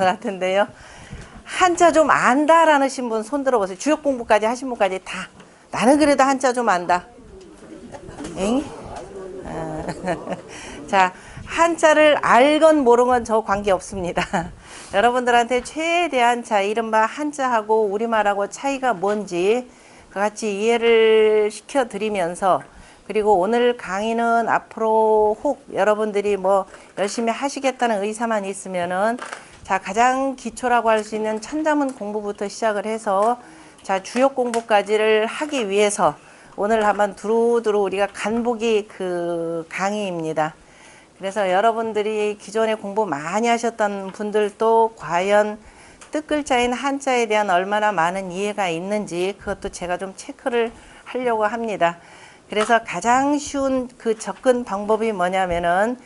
같은데요. 한자 좀 안다라는 분 손 들어보세요. 주역 공부까지 하신 분까지 다. 나는 그래도 한자 좀 안다. 엥? 자, 한자를 알건 모르건 저 관계 없습니다. 여러분들한테 최대한 자, 이른바 한자하고 우리말하고 차이가 뭔지 같이 이해를 시켜드리면서, 그리고 오늘 강의는 앞으로 혹 여러분들이 뭐 열심히 하시겠다는 의사만 있으면은 자, 가장 기초라고 할 수 있는 천자문 공부부터 시작을 해서 자, 주역 공부까지를 하기 위해서 오늘 한번 두루두루 우리가 간보기 그 강의입니다. 그래서 여러분들이 기존에 공부 많이 하셨던 분들도 과연 뜻글자인 한자에 대한 얼마나 많은 이해가 있는지 그것도 제가 좀 체크를 하려고 합니다. 그래서 가장 쉬운 그 접근 방법이 뭐냐면은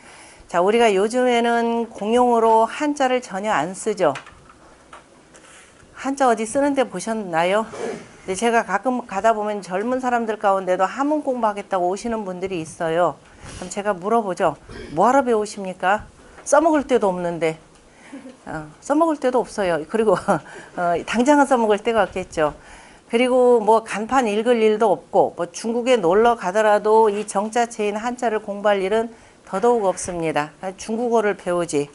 자, 우리가 요즘에는 공용어로 한자를 전혀 안 쓰죠. 한자 어디 쓰는데 보셨나요? 근데 제가 가끔 가다 보면 젊은 사람들 가운데도 한문 공부하겠다고 오시는 분들이 있어요. 그럼 제가 물어보죠. 뭐하러 배우십니까? 써먹을 데도 없는데. 써먹을 데도 없어요. 그리고 당장은 써먹을 데가 없겠죠. 그리고 뭐 간판 읽을 일도 없고 뭐 중국에 놀러 가더라도 이 정자체인 한자를 공부할 일은 더더욱 없습니다. 중국어를 배우지.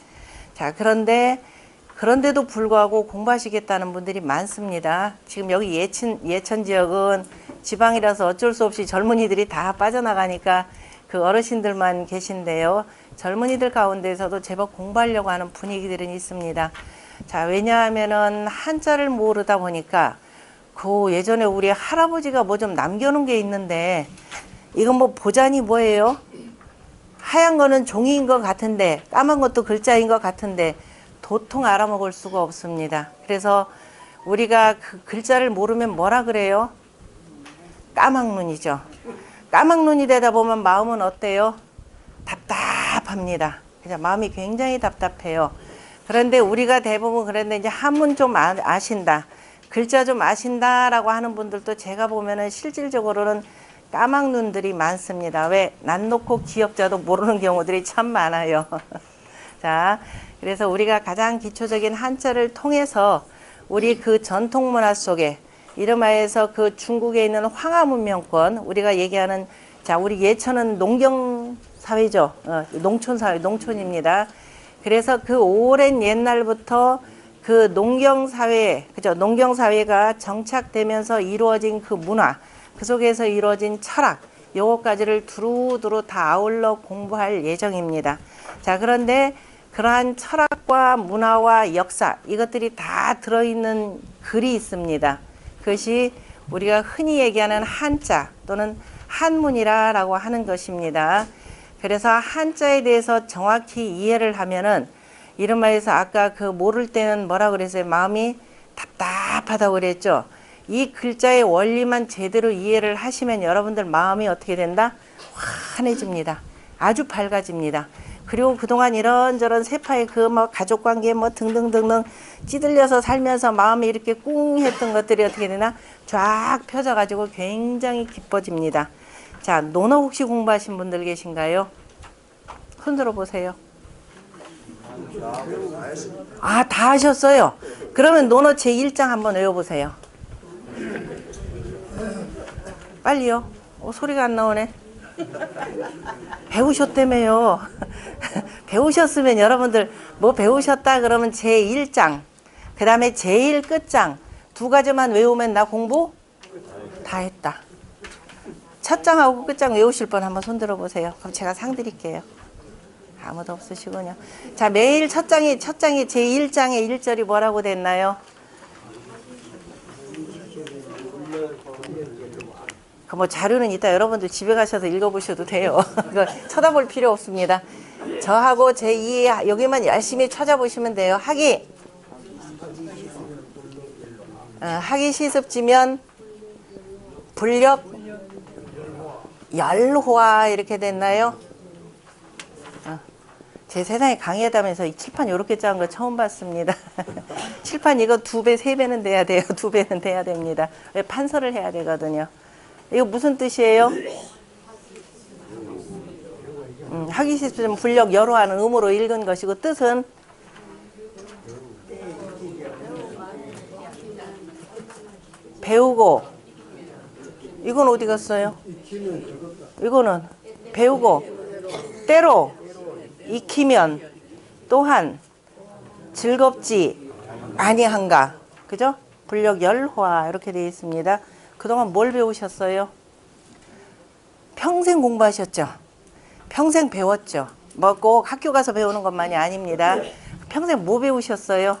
자, 그런데도 불구하고 공부하시겠다는 분들이 많습니다. 지금 여기 예천 지역은 지방이라서 어쩔 수 없이 젊은이들이 다 빠져나가니까 그 어르신들만 계신데요. 젊은이들 가운데서도 제법 공부하려고 하는 분위기들은 있습니다. 자, 왜냐하면은 한자를 모르다 보니까 그 예전에 우리 할아버지가 뭐 좀 남겨놓은 게 있는데 이건 뭐 보자니 뭐예요? 하얀 거는 종이인 것 같은데 까만 것도 글자인 것 같은데 도통 알아먹을 수가 없습니다. 그래서 우리가 그 글자를 모르면 뭐라 그래요? 까막눈이죠. 까막눈이 되다 보면 마음은 어때요? 답답합니다. 그냥 마음이 굉장히 답답해요. 그런데 우리가 대부분 그런데 이제 한문 좀 아신다, 글자 좀 아신다라고 하는 분들도 제가 보면은 실질적으로는 까막눈들이 많습니다. 왜? 난 놓고 기억자도 모르는 경우들이 참 많아요. 자, 그래서 우리가 가장 기초적인 한자를 통해서 우리 그 전통 문화 속에 이름하여서 그 중국에 있는 황하 문명권, 우리가 얘기하는 자, 우리 예천은 농경 사회죠. 농촌 사회, 농촌입니다. 그래서 그 오랜 옛날부터 그 농경 사회, 그죠? 농경 사회가 정착되면서 이루어진 그 문화, 그 속에서 이루어진 철학, 요거까지를 두루두루 다 아울러 공부할 예정입니다. 자, 그런데 그러한 철학과 문화와 역사, 이것들이 다 들어있는 글이 있습니다. 그것이 우리가 흔히 얘기하는 한자 또는 한문이라고 하는 것입니다. 그래서 한자에 대해서 정확히 이해를 하면은 이른바해서 아까 그 모를 때는 뭐라 그랬어요? 마음이 답답하다고 그랬죠. 이 글자의 원리만 제대로 이해를 하시면 여러분들 마음이 어떻게 된다? 환해집니다. 아주 밝아집니다. 그리고 그동안 이런저런 세파의 그 뭐 가족관계 뭐 등등등등 찌들려서 살면서 마음이 이렇게 꿍 했던 것들이 어떻게 되나? 쫙 펴져가지고 굉장히 기뻐집니다. 자, 논어 혹시 공부하신 분들 계신가요? 손 들어보세요. 아, 다 하셨어요? 그러면 논어 제1장 한번 외워보세요. 빨리요. 소리가 안 나오네. 배우셨다며요. 배우셨으면 여러분들 뭐 배우셨다 그러면 제1장, 그 다음에 제일 끝장 두 가지만 외우면 나 공부 다 했다. 첫 장하고 끝장 외우실 분 한번 손 들어보세요. 그럼 제가 상 드릴게요. 아무도 없으시군요. 자, 매일 첫 장이 제1장의 1절이 뭐라고 됐나요? 그 뭐 자료는 이따 여러분들 집에 가셔서 읽어보셔도 돼요. 그거 쳐다볼 필요 없습니다. 저하고 제2 여기만 열심히 찾아보시면 돼요. 학이 시습지면 불력 열호화 이렇게 됐나요? 제 세상에 강의하다면서 이 칠판 이렇게 작은 거 처음 봤습니다. 칠판 이거 2배, 3배는 돼야 돼요. 2배는 돼야 됩니다. 왜 판서를 해야 되거든요. 이거 무슨 뜻이에요? 학이시스템 불력 여로하는 음으로 읽은 것이고 뜻은 배우고, 이건 어디 갔어요? 이거는 배우고, 때로 익히면 또한 즐겁지 아니한가. 그죠? 불력 열화 이렇게 되어 있습니다. 그동안 뭘 배우셨어요? 평생 공부하셨죠? 평생 배웠죠? 뭐 꼭 학교 가서 배우는 것만이 아닙니다. 평생 뭐 배우셨어요?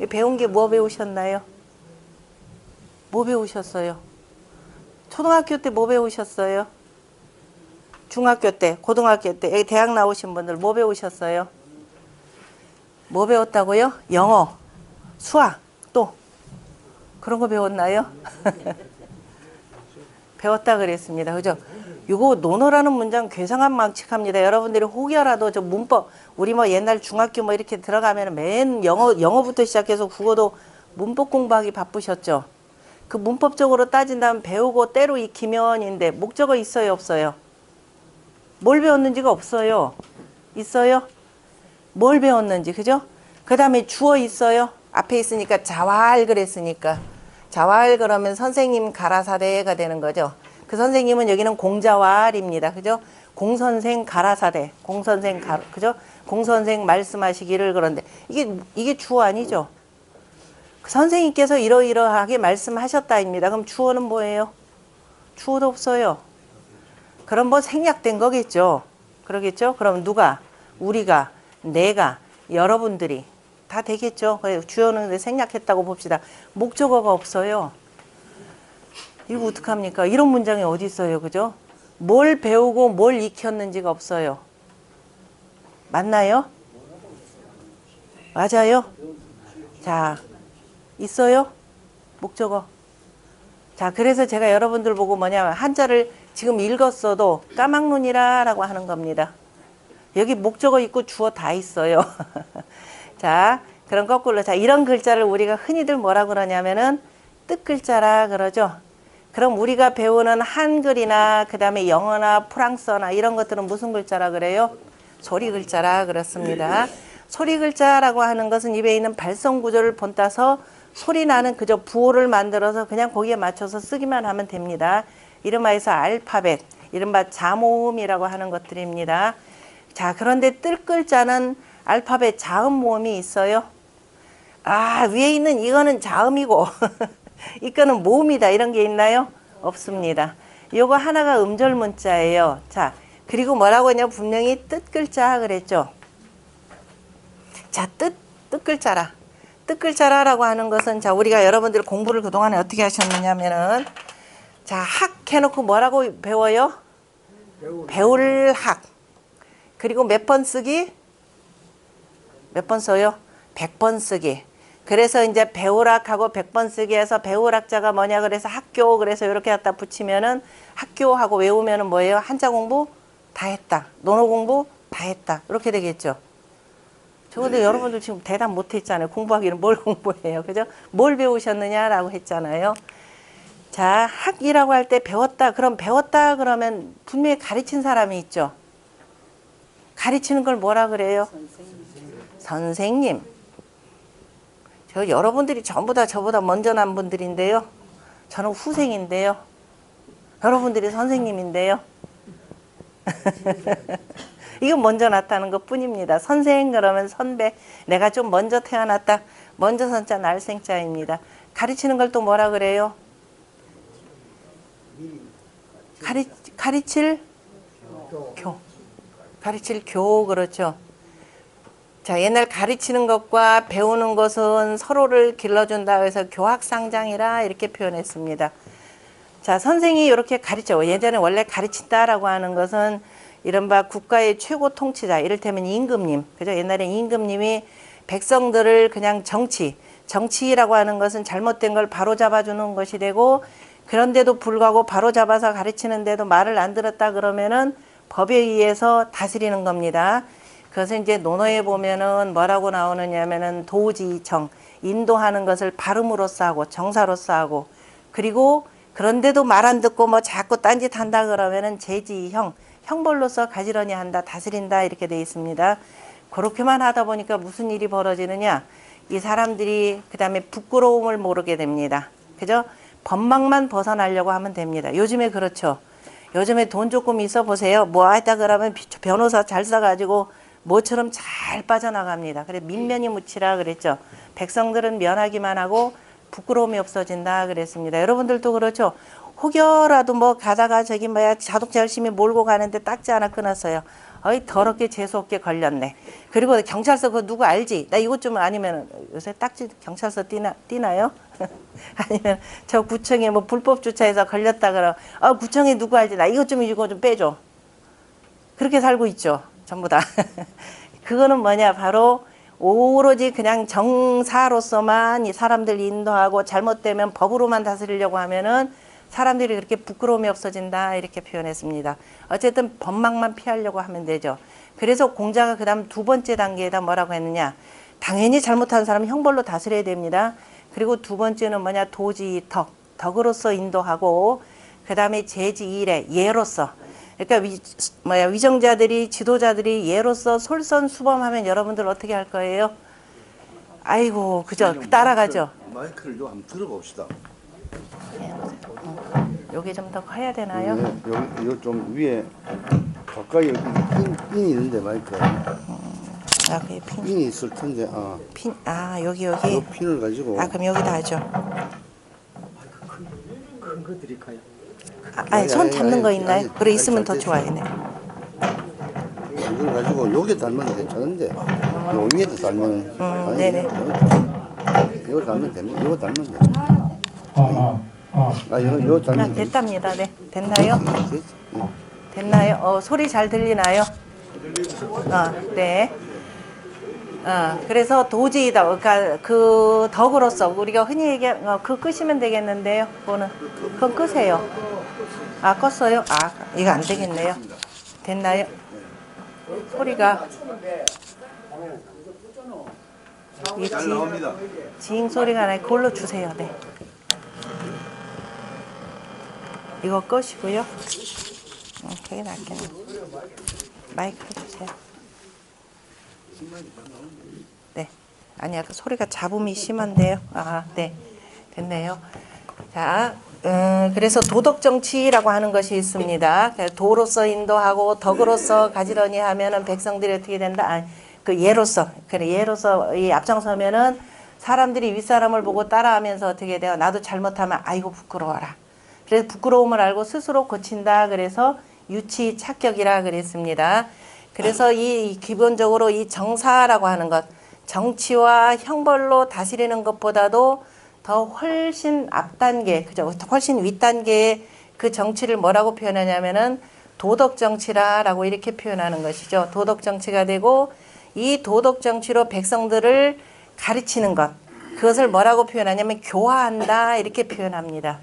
배운 게 뭐 배우셨나요? 뭐 배우셨어요? 초등학교 때 뭐 배우셨어요? 중학교 때, 고등학교 때, 대학 나오신 분들 뭐 배우셨어요? 뭐 배웠다고요? 영어, 수학, 또 그런 거 배웠나요? 배웠다 그랬습니다. 그죠? 이거 논어라는 문장 괴상한 망측합니다. 여러분들이 혹여라도 저 문법, 우리 뭐 옛날 중학교 뭐 이렇게 들어가면 맨 영어부터 시작해서 국어도 문법 공부하기 바쁘셨죠? 그 문법적으로 따진다면 배우고 때로 익히면인데 목적어 있어요, 없어요? 뭘 배웠는지가 없어요. 있어요? 뭘 배웠는지, 그죠? 그 다음에 주어 있어요? 앞에 있으니까 자활 그랬으니까. 자활 그러면 선생님 가라사대가 되는 거죠. 그 선생님은 여기는 공자활입니다. 그죠? 공선생 가라사대. 공선생 그죠? 공선생 말씀하시기를 그런데 이게 주어 아니죠? 그 선생님께서 이러이러하게 말씀하셨다입니다. 그럼 주어는 뭐예요? 주어도 없어요. 그럼 뭐 생략된 거겠죠. 그러겠죠? 그럼 누가? 우리가, 내가, 여러분들이 다 되겠죠. 주어는 생략했다고 봅시다. 목적어가 없어요. 이거 어떡합니까? 이런 문장이 어디 있어요. 그죠? 뭘 배우고 뭘 익혔는지가 없어요. 맞나요? 맞아요? 자, 있어요? 목적어. 자, 그래서 제가 여러분들 보고 뭐냐면 한자를 지금 읽었어도 까막눈이라 라고 하는 겁니다. 여기 목적어 있고 주어 다 있어요. 자, 그럼 거꾸로. 자, 이런 글자를 우리가 흔히들 뭐라 그러냐면은 뜻글자라 그러죠. 그럼 우리가 배우는 한글이나 그 다음에 영어나 프랑스어나 이런 것들은 무슨 글자라 그래요? 소리 글자라 그렇습니다. 소리 글자라고 하는 것은 입에 있는 발성 구조를 본따서 소리 나는 그저 부호를 만들어서 그냥 거기에 맞춰서 쓰기만 하면 됩니다. 이름하여서 알파벳, 이른바 자모음이라고 하는 것들입니다. 자, 그런데 뜻글자는 알파벳 자음 모음이 있어요. 아, 위에 있는 이거는 자음이고 이거는 모음이다 이런 게 있나요? 없습니다. 요거 하나가 음절 문자예요. 자, 그리고 뭐라고 했냐? 분명히 뜻글자 그랬죠. 자, 뜻글자라. 뜻글자라라고 하는 것은 자, 우리가 여러분들 공부를 그동안에 어떻게 하셨느냐면은 자, 학 해놓고 뭐라고 배워요? 배울 학. 그리고 몇 번 쓰기? 몇 번 써요? 100번 쓰기. 그래서 이제 배우락하고 100번 쓰기 해서 배우락자가 뭐냐 그래서 학교 그래서 이렇게 갖다 붙이면은 학교하고 외우면은 뭐예요? 한자 공부 다 했다. 논어 공부 다 했다. 이렇게 되겠죠. 저근데 여러분들 지금 대답 못 했잖아요. 공부하기는 뭘 공부해요. 그죠? 뭘 배우셨느냐라고 했잖아요. 자, 학이라고 할 때 배웠다. 그럼 배웠다 그러면 분명히 가르친 사람이 있죠. 가르치는 걸 뭐라 그래요? 선생님. 저 여러분들이 전부 다 저보다 먼저 난 분들인데요. 저는 후생인데요. 여러분들이 선생님인데요. 이건 먼저 났다는 것 뿐입니다. 선생 그러면 선배. 내가 좀 먼저 태어났다. 먼저 선자 날생자입니다. 가르치는 걸 또 뭐라 그래요? 가르칠 교. 가르칠 교 그렇죠. 자, 옛날 가르치는 것과 배우는 것은 서로를 길러준다 해서 교학상장이라 이렇게 표현했습니다. 자, 선생이 이렇게 가르쳐. 예전에 원래 가르친다라고 하는 것은 이른바 국가의 최고 통치자, 이를테면 임금님. 그죠? 옛날에 임금님이 백성들을 그냥 정치라고 하는 것은 잘못된 걸 바로 잡아주는 것이 되고, 그런데도 불구하고 바로 잡아서 가르치는데도 말을 안 들었다 그러면은 법에 의해서 다스리는 겁니다. 그것은 이제 논어에 보면은 뭐라고 나오느냐면은 도지정, 인도하는 것을 발음으로써 하고 정사로써 하고, 그리고 그런데도 말 안 듣고 뭐 자꾸 딴짓 한다 그러면은 제지형, 형벌로서 가지런히 한다, 다스린다 이렇게 돼 있습니다. 그렇게만 하다 보니까 무슨 일이 벌어지느냐? 이 사람들이 그 다음에 부끄러움을 모르게 됩니다. 그죠? 법망만 벗어나려고 하면 됩니다. 요즘에 그렇죠. 요즘에 돈 조금 있어 보세요. 뭐 하다 그러면 변호사 잘 써가지고 뭐처럼 잘 빠져나갑니다. 그래 민면이 묻히라 그랬죠. 백성들은 면하기만 하고 부끄러움이 없어진다 그랬습니다. 여러분들도 그렇죠. 혹여라도 뭐 가다가 저기 뭐야 자동차 열심히 몰고 가는데 딱지 하나 끊었어요. 어이 더럽게 재수없게 걸렸네. 그리고 경찰서 그거 누구 알지? 나 이것 좀 아니면 요새 딱지 경찰서 뛰나요? 아니면 저 구청에 뭐 불법 주차해서 걸렸다 그러. 구청에 누구 알지? 나 이것 좀 이거 좀 빼줘. 그렇게 살고 있죠. 전부 다. 그거는 뭐냐 바로 오로지 그냥 정사로서만 이 사람들 인도하고 잘못되면 법으로만 다스리려고 하면은 사람들이 그렇게 부끄러움이 없어진다 이렇게 표현했습니다. 어쨌든 법망만 피하려고 하면 되죠. 그래서 공자가 그 다음 두 번째 단계에다 뭐라고 했느냐. 당연히 잘못한 사람은 형벌로 다스려야 됩니다. 그리고 두 번째는 뭐냐 도지 덕으로서 인도하고 그 다음에 제지 일에 예로서 그러니까 위정자들이 지도자들이 예로서 솔선수범하면 여러분들 어떻게 할 거예요? 아이고 그죠 따라가죠. 마이크를 좀 한번 들어봅시다. 여기 좀 더 커야 되나요? 네, 여기 이거 좀 위에 가까이 여기 핀이 있는데 마이크. 여기 핀이 있을 텐데 여기 이 핀을 가지고 그럼 여기다 하죠. 큰 거 드릴까요? 아니 손 잡는 거 있나요? 아니, 그래 있으면 더 잘 좋아요. 이걸 가지고 여기 달면 괜찮은데 요 위에도 달면 네네. 이거 달면 됩니다. 이거 달면 돼. 이거 달면 돼. 됐답니다. 네 됐나요? 됐지? 됐나요? 소리 잘 들리나요? 네. 그래서 도지이다. 그러니까 그 덕으로서 우리가 흔히 얘기하는 그 끄시면 되겠는데요. 그건 끄세요. 껐어요? 이거 안 되겠네요. 됐나요? 소리가 이게 잘 나옵니다. 지잉 소리가 나요. 그걸로 주세요. 네. 이거 끄시고요. 그게 낫겠네. 마이크를 주세요. 네. 아니야, 그 소리가 잡음이 심한데요. 네. 됐네요. 자, 그래서 도덕정치라고 하는 것이 있습니다. 도로서 인도하고 덕으로서 가지런히 하면은 백성들이 어떻게 된다? 그 예로서, 그래, 예로서 이 앞장서면은 사람들이 윗사람을 보고 따라하면서 어떻게 돼요? 나도 잘못하면 아이고 부끄러워라. 그래서 부끄러움을 알고 스스로 고친다. 그래서 유치 착격이라 그랬습니다. 그래서 이 기본적으로 이 정사라고 하는 것, 정치와 형벌로 다스리는 것보다도 더 훨씬 앞단계, 그죠? 훨씬 윗단계의 그 정치를 뭐라고 표현하냐면은 도덕 정치라라고 이렇게 표현하는 것이죠. 도덕 정치가 되고 이 도덕 정치로 백성들을 가르치는 것, 그것을 뭐라고 표현하냐면 교화한다 이렇게 표현합니다.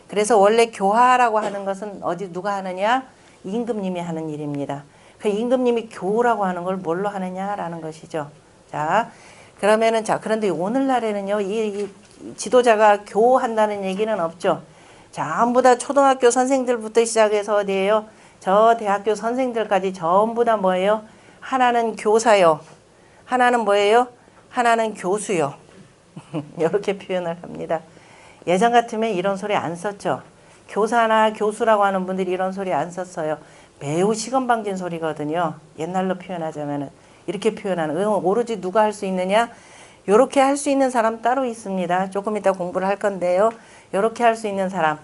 그래서 원래 교화라고 하는 것은 누가 하느냐? 임금님이 하는 일입니다. 그 임금님이 교우라고 하는 걸 뭘로 하느냐라는 것이죠. 자, 그러면은 그런데 오늘날에는요, 이 지도자가 교우한다는 얘기는 없죠. 전부 다 초등학교 선생들부터 시작해서 어디에요? 저 대학교 선생들까지 전부 다 뭐예요? 하나는 교사요. 하나는 뭐예요? 하나는 교수요. 이렇게 표현을 합니다. 예전 같으면 이런 소리 안 썼죠. 교사나 교수라고 하는 분들이 이런 소리 안 썼어요. 매우 시건방진 소리거든요. 옛날로 표현하자면은 이렇게 표현하는 오로지 누가 할 수 있느냐? 요렇게 할 수 있는 사람 따로 있습니다. 조금 이따 공부를 할 건데요. 요렇게 할 수 있는 사람.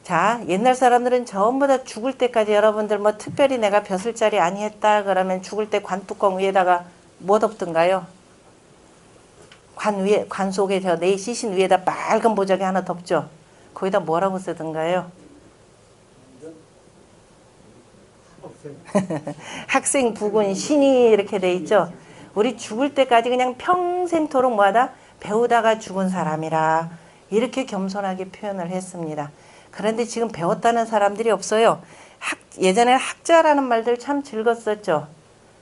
자, 옛날 사람들은 전부 다 죽을 때까지 여러분들 뭐 특별히 내가 벼슬자리 아니했다 그러면 죽을 때 관뚜껑 위에다가 뭐 덮든가요? 관 속에 내 시신 위에다 빨간 보자기 하나 덮죠. 거기다 뭐라고 쓰던가요? 학생 부군 신이 이렇게 돼 있죠. 우리 죽을 때까지 그냥 평생토록 뭐하다? 배우다가 죽은 사람이라 이렇게 겸손하게 표현을 했습니다. 그런데 지금 배웠다는 사람들이 없어요. 예전에 학자라는 말들 참 즐겼었죠.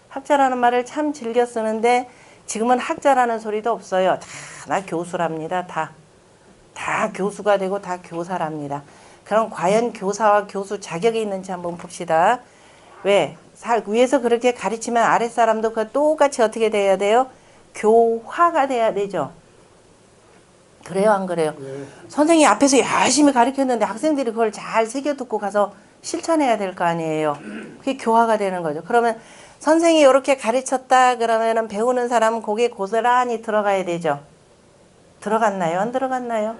학자라는 말을 참 즐겨 쓰는데 지금은 학자라는 소리도 없어요. 나 교수랍니다. 다 교수가 되고 다 교사랍니다. 그럼 과연 교사와 교수 자격이 있는지 한번 봅시다. 왜? 위에서 그렇게 가르치면 아랫사람도 그 똑같이 어떻게 돼야 돼요? 교화가 돼야 되죠. 그래요, 안 그래요? 선생님이 앞에서 열심히 가르쳤는데 학생들이 그걸 잘 새겨듣고 가서 실천해야 될 거 아니에요. 그게 교화가 되는 거죠. 그러면 선생님이 이렇게 가르쳤다 그러면은 배우는 사람은 거기에 고스란히 들어가야 되죠. 들어갔나요? 안 들어갔나요?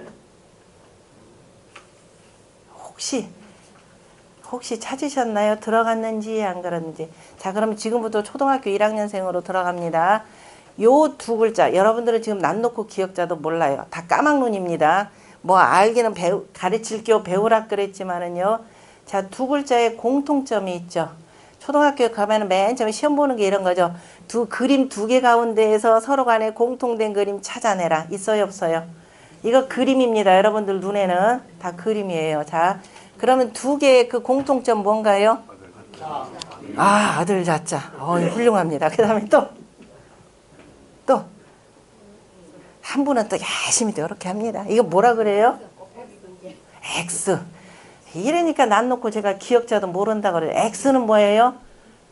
혹시 찾으셨나요? 들어갔는지 안 그랬는지. 자, 그럼 지금부터 초등학교 1학년생으로 들어갑니다. 요 두 글자, 여러분들은 지금 난 놓고 기억자도 몰라요. 다 까막눈입니다. 뭐 알기는 가르칠 겨 배우라 그랬지만은요. 자, 두 글자에 공통점이 있죠. 초등학교에 가면은 맨 처음에 시험 보는 게 이런 거죠. 그림 두 개 가운데에서 서로 간에 공통된 그림 찾아내라. 있어요, 없어요? 이거 그림입니다. 여러분들 눈에는 다 그림이에요. 자, 그러면 두 개의 그 공통점 뭔가요? 아들 자자. 훌륭합니다. 그 다음에 또 한 분은 또 열심히 또 이렇게 합니다. 이거 뭐라 그래요? X. 이러니까 난 놓고 제가 기억자도 모른다 그래요. X는 뭐예요?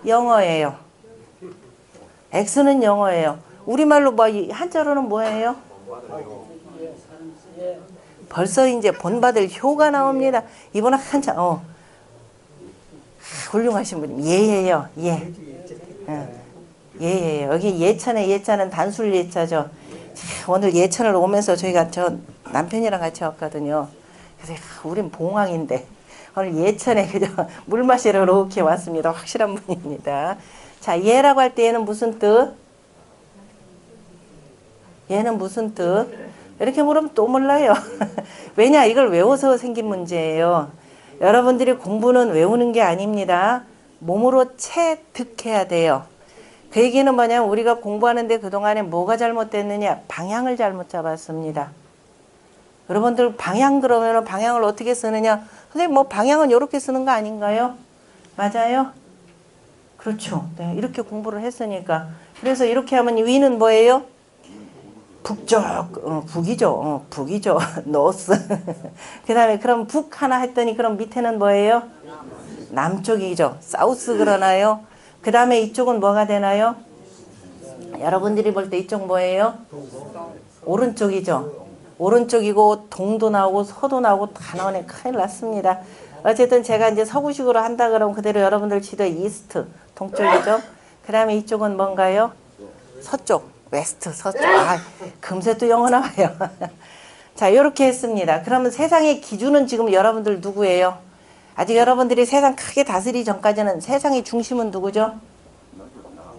영어예요. X는 영어예요. 우리말로 뭐 한자로는 뭐예요? 벌써 이제 본받을 효가 나옵니다. 이번에 한자 훌륭하신 분이 예예요. 예. 예예요. 여기 예천에 예자는 단술 예자죠. 오늘 예천을 오면서 저희가 저 남편이랑 같이 왔거든요. 그래서 우린 봉황인데 오늘 예천에 그저 물 마시러 이렇게 왔습니다. 확실한 분입니다. 자, 예라고 할 때 얘는 무슨 뜻? 얘는 무슨 뜻? 이렇게 물으면 또 몰라요. 왜냐? 이걸 외워서 생긴 문제예요. 여러분들이 공부는 외우는 게 아닙니다. 몸으로 체득해야 돼요. 그 얘기는 뭐냐면 우리가 공부하는데 그동안에 뭐가 잘못됐느냐? 방향을 잘못 잡았습니다. 여러분들 방향 그러면 방향을 어떻게 쓰느냐? 선생님 뭐 방향은 이렇게 쓰는 거 아닌가요? 맞아요? 그렇죠. 네, 이렇게 공부를 했으니까. 그래서 이렇게 하면 위는 뭐예요? 북쪽, 북이죠. 북이죠. 노스. 그 다음에 그럼 북 하나 했더니 그럼 밑에는 뭐예요? 남쪽이죠. 사우스 그러나요? 그 다음에 이쪽은 뭐가 되나요? 여러분들이 볼 때 이쪽 뭐예요? 오른쪽이죠. 오른쪽이고 동도 나오고 서도 나오고 다 나오네. 큰일 났습니다. 어쨌든 제가 이제 서구식으로 한다 그러면 그대로 여러분들 지도에 이스트, 동쪽이죠. 그 다음에 이쪽은 뭔가요? 서쪽, 웨스트, 서쪽. 금세 또 영어 나와요. 자, 이렇게 했습니다. 그러면 세상의 기준은 지금 여러분들 누구예요? 아직 여러분들이 세상 크게 다스리기 전까지는 세상의 중심은 누구죠?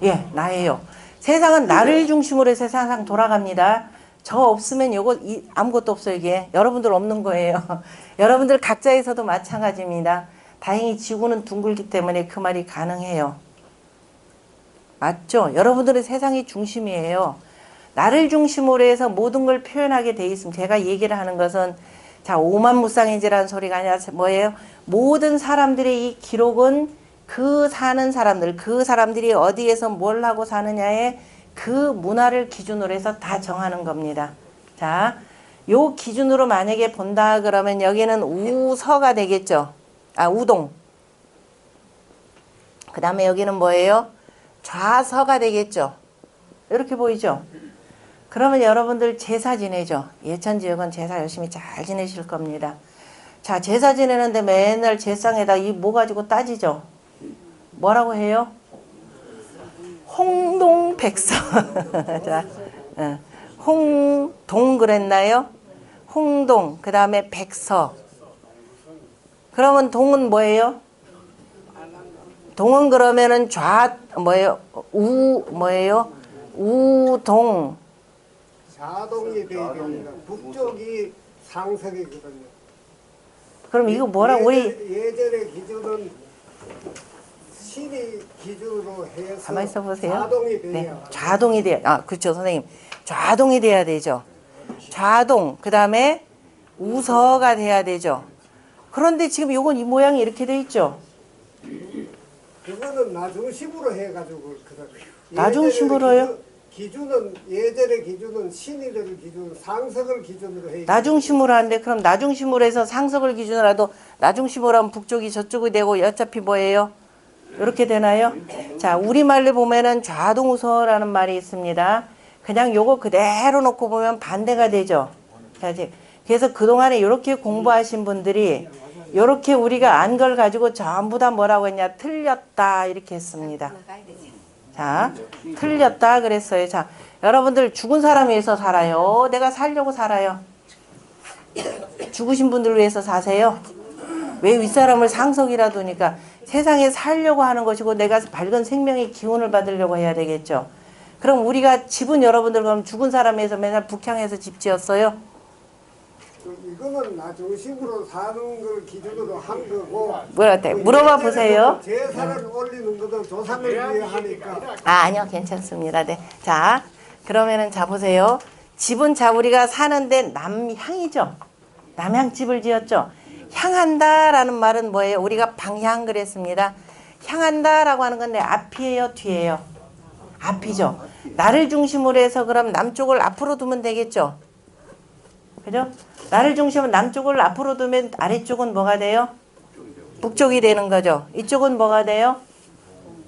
예, 나예요. 세상은 나를 중심으로 해서 세상 돌아갑니다. 저 없으면 요거 아무것도 없어요. 이게 여러분들 없는 거예요. 여러분들 각자에서도 마찬가지입니다. 다행히 지구는 둥글기 때문에 그 말이 가능해요. 맞죠? 여러분들은 세상이 중심이에요. 나를 중심으로 해서 모든 걸 표현하게 돼 있습니다. 제가 얘기를 하는 것은 자, 오만무쌍인지라는 소리가 아니라 뭐예요? 모든 사람들의 이 기록은 그 사는 사람들, 그 사람들이 어디에서 뭘 하고 사느냐에 그 문화를 기준으로 해서 다 정하는 겁니다. 자, 요 기준으로 만약에 본다 그러면 여기는 우서가 되겠죠. 우동. 그 다음에 여기는 뭐예요? 좌서가 되겠죠. 이렇게 보이죠? 그러면 여러분들 제사 지내죠. 예천 지역은 제사 열심히 잘 지내실 겁니다. 자, 제사 지내는데 맨날 제상에다 이 뭐 가지고 따지죠. 뭐라고 해요? 홍동백서. 자, 홍동 그랬나요? 홍동. 그 다음에 백서. 그러면 동은 뭐예요? 동은 그러면은 뭐예요? 뭐예요? 우동. 사동이 되니까 북쪽이 상석이거든요. 그럼 이거 뭐라 우리 예전의 기준은 신이 기준으로 해서 가만 있어 보세요. 사동이 돼야. 네, 좌동이 돼야. 그렇죠, 선생님. 좌동이 돼야 되죠. 좌동. 그다음에 우서가 돼야 되죠. 그런데 지금 요건 이 모양이 이렇게 돼 있죠. 그거는 나중심으로 해가지고 나중심으로요? 기준은 예전의 기준은 신이를 기준, 상석을 기준으로 해. 나중심으로 하는데 그럼 나중심으로 해서 상석을 기준으로 해도 나중심으로 하면 북쪽이 저쪽이 되고 어차피 뭐예요? 이렇게 되나요? 자, 우리말로 보면은 좌동우서라는 말이 있습니다. 그냥 요거 그대로 놓고 보면 반대가 되죠. 자, 이제 그래서 그동안에 이렇게 공부하신 분들이 이렇게 우리가 안 걸 가지고 전부 다 뭐라고 했냐? 틀렸다. 이렇게 했습니다. 자, 틀렸다 그랬어요. 자, 여러분들 죽은 사람 위해서 살아요? 내가 살려고 살아요? 죽으신 분들 위해서 사세요? 왜 윗사람을 상석이라 두니까 세상에 살려고 하는 것이고 내가 밝은 생명의 기운을 받으려고 해야 되겠죠. 그럼 우리가 집은 여러분들 그럼 죽은 사람 위해서 맨날 북향해서 집 지었어요? 이거는 나 중심으로 사는 걸 기준으로 한 거고. 뭐랄때 물어봐 보세요. 제사를 올리는 것도 조상을 위해 하니까. 아니요, 괜찮습니다. 네. 자, 그러면은 자 보세요. 집은 자 우리가 사는데 남향이죠. 남향집을 지었죠. 향한다라는 말은 뭐예요? 우리가 방향 그랬습니다. 향한다라고 하는 건 내 앞이에요, 뒤에요? 앞이죠. 나를 중심으로 해서 그럼 남쪽을 앞으로 두면 되겠죠. 그죠? 나를 중심으로 남쪽을 앞으로 두면 아래쪽은 뭐가 돼요? 북쪽이 되는 거죠. 이쪽은 뭐가 돼요?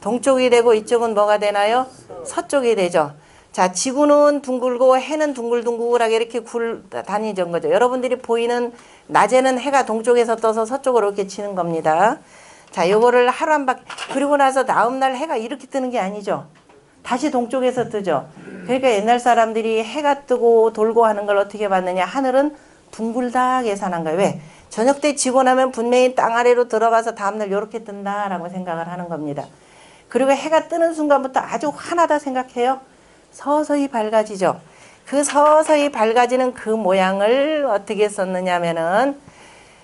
동쪽이 되고 이쪽은 뭐가 되나요? 서쪽이 되죠. 자, 지구는 둥글고 해는 둥글둥글하게 이렇게 다니는 거죠. 여러분들이 보이는 낮에는 해가 동쪽에서 떠서 서쪽으로 이렇게 치는 겁니다. 자, 요거를 하루 한 바퀴 그리고 나서 다음 날 해가 이렇게 뜨는 게 아니죠. 다시 동쪽에서 뜨죠. 그러니까 옛날 사람들이 해가 뜨고 돌고 하는 걸 어떻게 봤느냐. 하늘은 둥글다 계산한 거예요. 왜? 저녁 때 지고 나면 분명히 땅 아래로 들어가서 다음날 이렇게 뜬다라고 생각을 하는 겁니다. 그리고 해가 뜨는 순간부터 아주 환하다 생각해요. 서서히 밝아지죠. 그 서서히 밝아지는 그 모양을 어떻게 썼느냐면은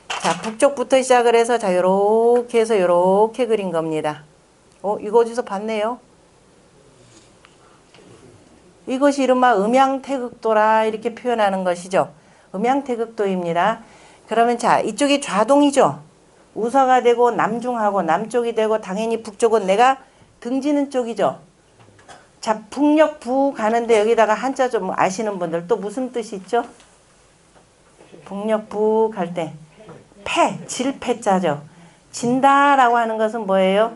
자, 북쪽부터 시작을 해서 자, 요렇게 해서 요렇게 그린 겁니다. 이거 어디서 봤네요? 이것이 이른바 음양태극도라 이렇게 표현하는 것이죠. 음양태극도입니다. 그러면 자, 이쪽이 좌동이죠. 우서가 되고 남중하고 남쪽이 되고 당연히 북쪽은 내가 등지는 쪽이죠. 자, 북녘부 가는데 여기다가 한자 좀 아시는 분들 또 무슨 뜻이 있죠? 북녘부 갈 때 질패자죠. 진다라고 하는 것은 뭐예요?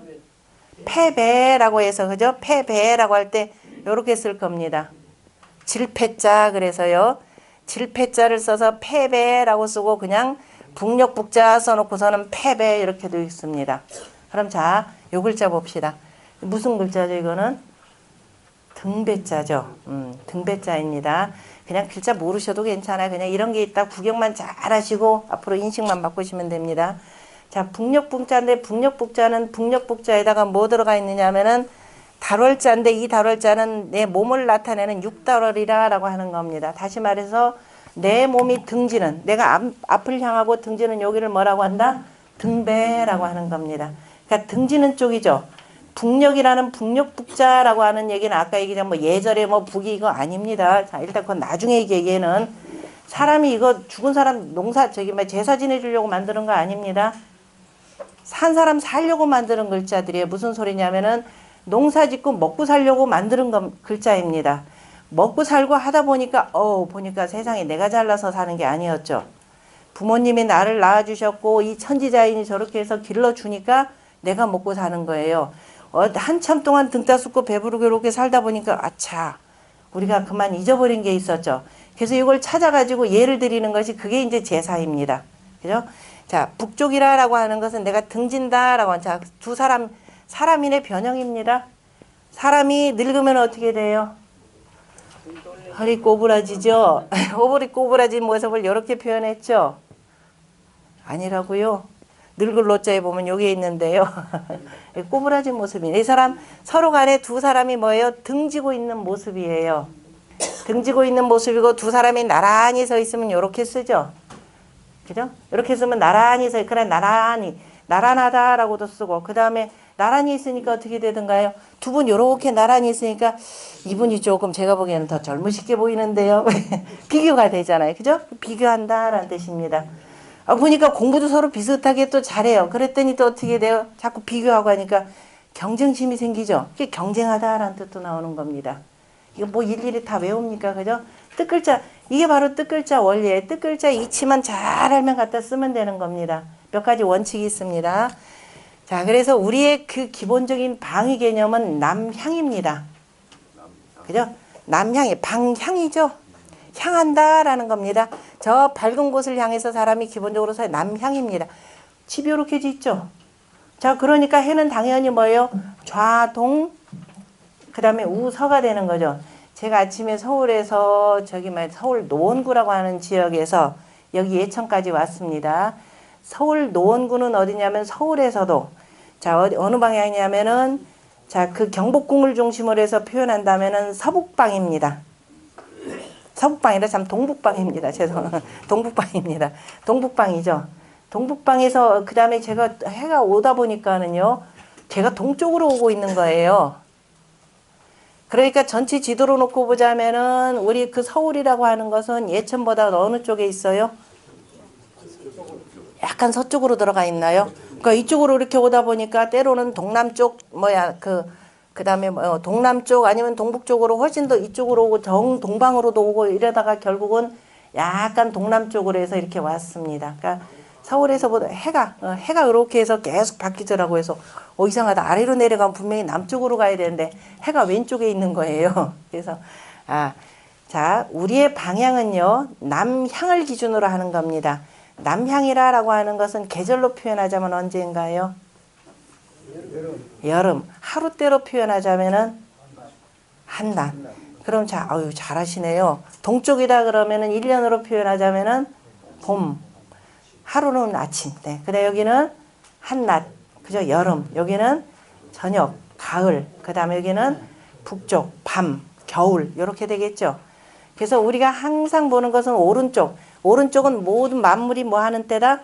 패배라고 해서 그죠? 패배라고 할 때 요렇게 쓸 겁니다. 질패자 그래서요. 질패자를 써서 패배라고 쓰고 그냥 북녘북자 써놓고서는 패배 이렇게 되어 있습니다. 그럼 자, 요 글자 봅시다. 무슨 글자죠 이거는? 등배자죠. 등배자입니다. 그냥 글자 모르셔도 괜찮아요. 그냥 이런 게 있다 구경만 잘 하시고 앞으로 인식만 바꾸시면 됩니다. 자, 북녘북자인데 북녘북자는 북녘북자에다가 뭐 들어가 있느냐 하면은 달월자인데 이 달월자는 내 몸을 나타내는 육달월이라고 하는 겁니다. 다시 말해서 내 몸이 등지는 내가 앞을 향하고 등지는 여기를 뭐라고 한다? 등배라고 하는 겁니다. 그러니까 등지는 쪽이죠. 북녘이라는 북녘북자라고 하는 얘기는 아까 얘기한 뭐 예절에 뭐 북이 이거 아닙니다. 자, 일단 그건 나중에 얘기는 사람이 이거 죽은 사람 농사 제사 지내주려고 만드는 거 아닙니다. 산 사람 살려고 만드는 글자들이에요. 무슨 소리냐면은 농사 짓고 먹고 살려고 만드는 글자입니다. 먹고 살고 하다 보니까 보니까 세상에 내가 잘나서 사는 게 아니었죠. 부모님이 나를 낳아주셨고 이 천지자인이 저렇게 해서 길러주니까 내가 먹고 사는 거예요. 한참 동안 등 따숩고 배부르게 이렇게 살다 보니까 아차 우리가 그만 잊어버린 게 있었죠. 그래서 이걸 찾아가지고 예를 드리는 것이 그게 이제 제사입니다. 그죠? 자, 북쪽이라고 하는 것은 내가 등진다라고 하는 자, 두 사람인의 변형입니다. 사람이 늙으면 어떻게 돼요? 허리 꼬부라지죠. 허리 꼬부라진 모습을 이렇게 표현했죠. 아니라고요. 늙을 노자에 보면 여기에 있는데요. 꼬부라진 모습이에요. 이 사람 서로 간에 두 사람이 뭐예요? 등지고 있는 모습이에요. 등지고 있는 모습이고 두 사람이 나란히 서 있으면 이렇게 쓰죠. 그죠? 이렇게 쓰면 나란히 서 그래 나란히 나란하다라고도 쓰고 그 다음에 나란히 있으니까 어떻게 되던가요? 두 분 이렇게 나란히 있으니까 이분이 조금 제가 보기에는 더 젊으시게 보이는데요. 비교가 되잖아요. 그죠? 비교한다라는 뜻입니다. 보니까 공부도 서로 비슷하게 또 잘해요. 그랬더니 또 어떻게 돼요? 자꾸 비교하고 하니까 경쟁심이 생기죠. 이게 경쟁하다라는 뜻도 나오는 겁니다. 이거 뭐 일일이 다 외웁니까? 그죠? 뜻글자, 이게 바로 뜻글자 원리예요. 뜻글자 이치만 잘 알면 갖다 쓰면 되는 겁니다. 몇 가지 원칙이 있습니다. 자, 그래서 우리의 그 기본적인 방위 개념은 남향입니다. 그죠? 남향이 방향이죠. 향한다라는 겁니다. 저 밝은 곳을 향해서 사람이 기본적으로 남향입니다. 집이 이렇게 짓죠. 자, 그러니까 해는 당연히 뭐예요? 좌동, 그 다음에 우서가 되는 거죠. 제가 아침에 서울에서 서울 노원구라고 하는 지역에서 여기 예천까지 왔습니다. 서울 노원구는 어디냐면 서울에서도 자, 어느 방향이냐면은 자, 그 경복궁을 중심으로 해서 표현한다면은 서북방입니다. 서북방이라 참 동북방입니다. 죄송합니다. 동북방입니다. 동북방이죠. 동북방에서 그 다음에 제가 해가 오다 보니까는요, 제가 동쪽으로 오고 있는 거예요. 그러니까 전체 지도로 놓고 보자면은 우리 그 서울이라고 하는 것은 예천보다 어느 쪽에 있어요? 약간 서쪽으로 들어가 있나요? 그러니까 이쪽으로 이렇게 오다 보니까 때로는 동남쪽 그다음에 동남쪽 아니면 동북쪽으로 훨씬 더 이쪽으로 오고 동방으로도 오고 이러다가 결국은 약간 동남쪽으로 해서 이렇게 왔습니다. 그러니까 서울에서보다 해가 이렇게 해서 계속 바뀌더라고 해서 이상하다. 아래로 내려가면 분명히 남쪽으로 가야 되는데 해가 왼쪽에 있는 거예요. 그래서 자, 우리의 방향은요, 남향을 기준으로 하는 겁니다. 남향이라고 하는 것은 계절로 표현하자면 언제인가요? 여름. 하루때로 표현하자면은 한낮. 그럼 잘하시네요. 동쪽이다 그러면은 1년으로 표현하자면은 봄. 하루는 아침. 네. 근데 여기는 한낮. 그죠? 여름. 여기는 저녁, 가을. 그다음에 여기는 북쪽, 밤, 겨울. 이렇게 되겠죠. 그래서 우리가 항상 보는 것은 오른쪽. 오른쪽은 모든 만물이 뭐 하는 때다?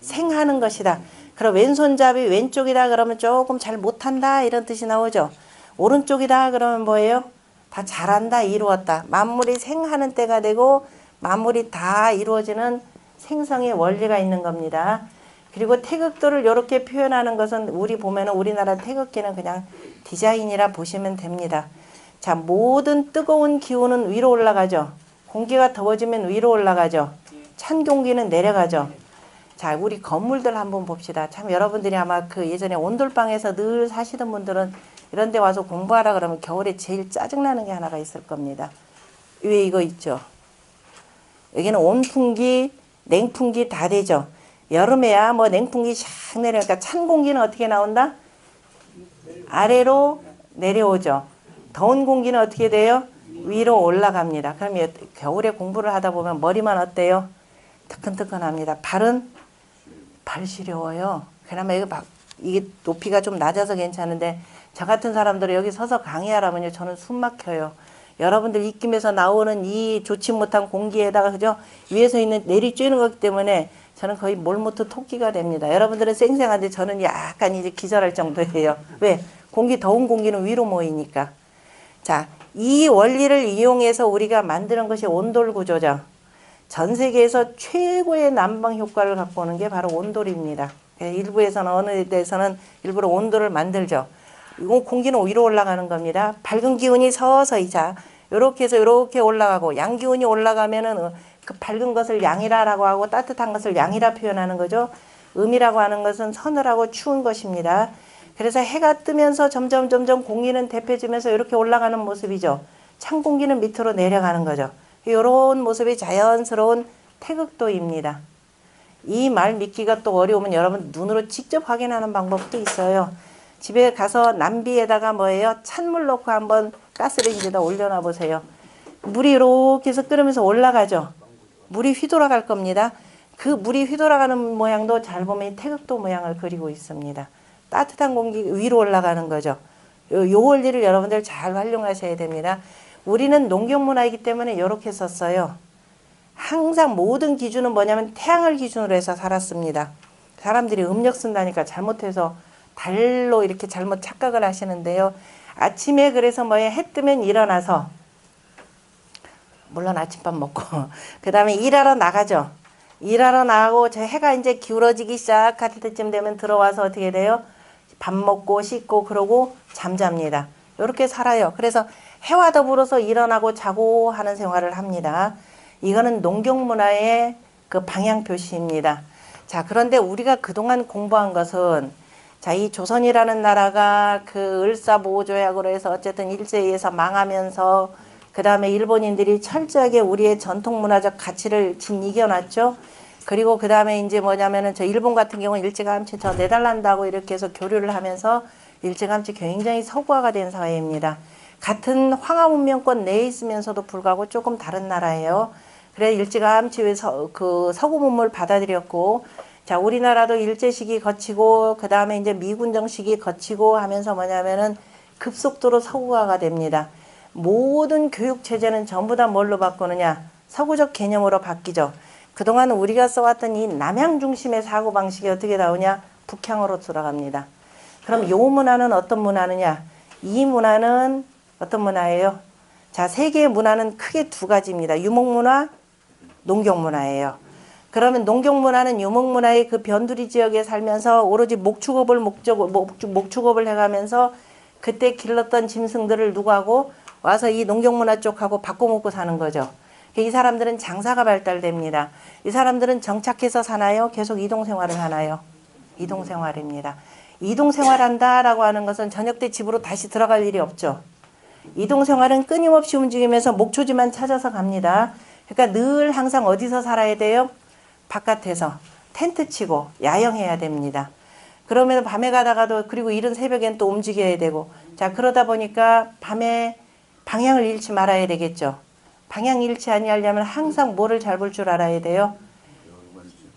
생하는 것이다. 그럼 왼손잡이 왼쪽이다 그러면 조금 잘 못한다 이런 뜻이 나오죠. 오른쪽이다 그러면 뭐예요? 다 잘한다, 이루었다. 만물이 생하는 때가 되고 만물이 다 이루어지는 생성의 원리가 있는 겁니다. 그리고 태극도를 이렇게 표현하는 것은 보면은 우리나라 태극기는 그냥 디자인이라 보시면 됩니다. 자, 모든 뜨거운 기운은 위로 올라가죠. 공기가 더워지면 위로 올라가죠. 찬 공기는 내려가죠. 자, 우리 건물들 한번 봅시다. 참 여러분들이 아마 그 예전에 온돌방에서 늘 사시던 분들은 이런 데 와서 공부하라 그러면 겨울에 제일 짜증나는 게 하나가 있을 겁니다. 위에 이거 있죠. 여기는 온풍기, 냉풍기 다 되죠. 여름에야 뭐 냉풍기 샥 내려오니까 찬 공기는 어떻게 나온다? 아래로 내려오죠. 더운 공기는 어떻게 돼요? 위로 올라갑니다. 그러면 겨울에 공부를 하다 보면 머리만 어때요? 뜨끈뜨끈합니다. 발 시려워요. 그나마 이게 높이가 좀 낮아서 괜찮은데 저 같은 사람들은 여기 서서 강의하라면요, 저는 숨 막혀요. 여러분들 입김에서 나오는 이 좋지 못한 공기에다가 그죠? 위에서 있는 내리 쬐는 거기 때문에 저는 거의 몰모트 토끼가 됩니다. 여러분들은 쌩쌩한데 저는 약간 이제 기절할 정도예요. 왜? 더운 공기는 위로 모이니까. 자, 이 원리를 이용해서 우리가 만드는 것이 온돌 구조죠. 전 세계에서 최고의 난방 효과를 갖고 오는 게 바로 온돌입니다. 일부에서는 어느 데서는 일부러 온돌을 만들죠. 이거 공기는 위로 올라가는 겁니다. 밝은 기운이 서서히 이렇게 해서 이렇게 올라가고 양기운이 올라가면은 그 밝은 것을 양이라고 하고 따뜻한 것을 양이라 표현하는 거죠. 음이라고 하는 것은 서늘하고 추운 것입니다. 그래서 해가 뜨면서 점점 공기는 데펴지면서 이렇게 올라가는 모습이죠. 찬 공기는 밑으로 내려가는 거죠. 이런 모습이 자연스러운 태극도입니다. 이 말 믿기가 또 어려우면 여러분 눈으로 직접 확인하는 방법도 있어요. 집에 가서 남비에다가 찬물 넣고 한번 가스레인지에다 올려놔 보세요. 물이 이렇게 해서 끓으면서 올라가죠. 물이 휘돌아갈 겁니다. 그 물이 휘돌아가는 모양도 잘 보면 태극도 모양을 그리고 있습니다. 따뜻한 공기 위로 올라가는 거죠. 요 원리를 여러분들 잘 활용하셔야 됩니다. 우리는 농경문화이기 때문에 이렇게 썼어요. 항상 모든 기준은 뭐냐면 태양을 기준으로 해서 살았습니다. 사람들이 음력 쓴다니까 잘못해서 달로 이렇게 잘못 착각을 하시는데요. 아침에 그래서 해 뜨면 일어나서 물론 아침밥 먹고 그 다음에 일하러 나가죠. 일하러 나가고 저 해가 이제 기울어지기 시작할 때쯤 되면 들어와서 어떻게 돼요? 밥 먹고 씻고 그러고 잠잡니다. 이렇게 살아요. 그래서 해와 더불어서 일어나고 자고 하는 생활을 합니다. 이거는 농경문화의 그 방향 표시입니다. 자, 그런데 우리가 그동안 공부한 것은 이 조선이라는 나라가 그 을사보호조약으로 해서 어쨌든 일제에 의해서 망하면서 그 다음에 일본인들이 철저하게 우리의 전통 문화적 가치를 이겨놨죠. 그리고 그 다음에 이제 뭐냐면은 저 일본 같은 경우는 일찌감치 저 네덜란드하고 이렇게 해서 교류를 하면서 일찌감치 굉장히 서구화가 된 사회입니다. 같은 황하 문명권 내에 있으면서도 불구하고 조금 다른 나라예요. 그래 일찌감치 그 서구 문물을 받아들였고, 자 우리나라도 일제 시기 거치고 그 다음에 이제 미군정 시기 거치고 하면서 뭐냐면은 급속도로 서구화가 됩니다. 모든 교육 체제는 전부 다 뭘로 바꾸느냐? 서구적 개념으로 바뀌죠. 그동안 우리가 써왔던 이 남향 중심의 사고방식이 어떻게 나오냐? 북향으로 돌아갑니다. 그럼 요 문화는 어떤 문화느냐? 이 문화는 어떤 문화예요? 자, 세계의 문화는 크게 두 가지입니다. 유목문화, 농경문화예요. 그러면 농경문화는 유목문화의 그 변두리 지역에 살면서 오로지 목축업을 해가면서 그때 길렀던 짐승들을 누구하고 와서 이 농경문화 쪽하고 바꿔먹고 사는 거죠. 이 사람들은 장사가 발달됩니다. 이 사람들은 정착해서 사나요? 계속 이동생활을 하나요? 이동생활입니다. 이동생활한다라고 하는 것은 저녁 때 집으로 다시 들어갈 일이 없죠. 이동생활은 끊임없이 움직이면서 목초지만 찾아서 갑니다. 그러니까 늘 항상 어디서 살아야 돼요? 바깥에서 텐트 치고 야영해야 됩니다. 그러면 밤에 가다가도 그리고 이른 새벽엔 또 움직여야 되고, 자 그러다 보니까 밤에 방향을 잃지 말아야 되겠죠. 방향 잃지 아니하려면 항상 뭐를 잘 볼 줄 알아야 돼요?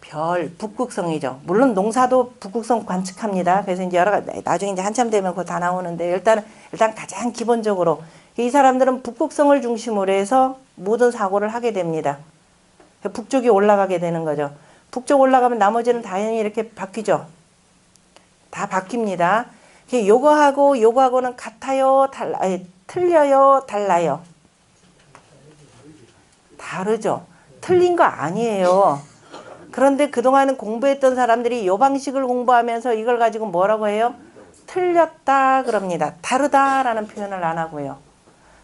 별, 북극성이죠. 물론 농사도 북극성 관측합니다. 그래서 이제 여러 가지 나중에 이제 한참 되면 그거 다 나오는데 일단 가장 기본적으로 이 사람들은 북극성을 중심으로 해서 모든 사고를 하게 됩니다. 북쪽이 올라가게 되는 거죠. 북쪽 올라가면 나머지는 당연히 이렇게 바뀌죠. 다 바뀝니다. 요거하고는 같아요, 틀려요, 달라요. 다르죠. 틀린 거 아니에요. 그런데 그동안은 공부했던 사람들이 요 방식을 공부하면서 이걸 가지고 뭐라고 해요? 틀렸다 그럽니다. 다르다라는 표현을 안 하고요.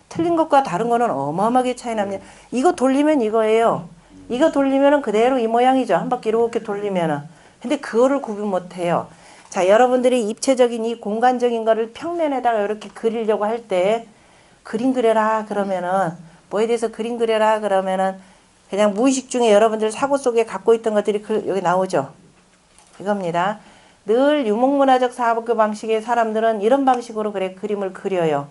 틀린 것과 다른 거는 어마어마하게 차이 납니다. 이거 돌리면 이거예요. 이거 돌리면은 그대로 이 모양이죠. 한 바퀴 이렇게 돌리면은. 근데 그거를 구분 못 해요. 자, 여러분들이 입체적인 이 공간적인 거를 평면에다가 이렇게 그리려고 할 때 그림 그려라 그러면은 뭐에 대해서 그림 그려라 그러면은 그냥 무의식 중에 여러분들 사고 속에 갖고 있던 것들이 여기 나오죠. 이겁니다. 늘 유목문화적 사고교 방식의 사람들은 이런 방식으로 그림을 그려요.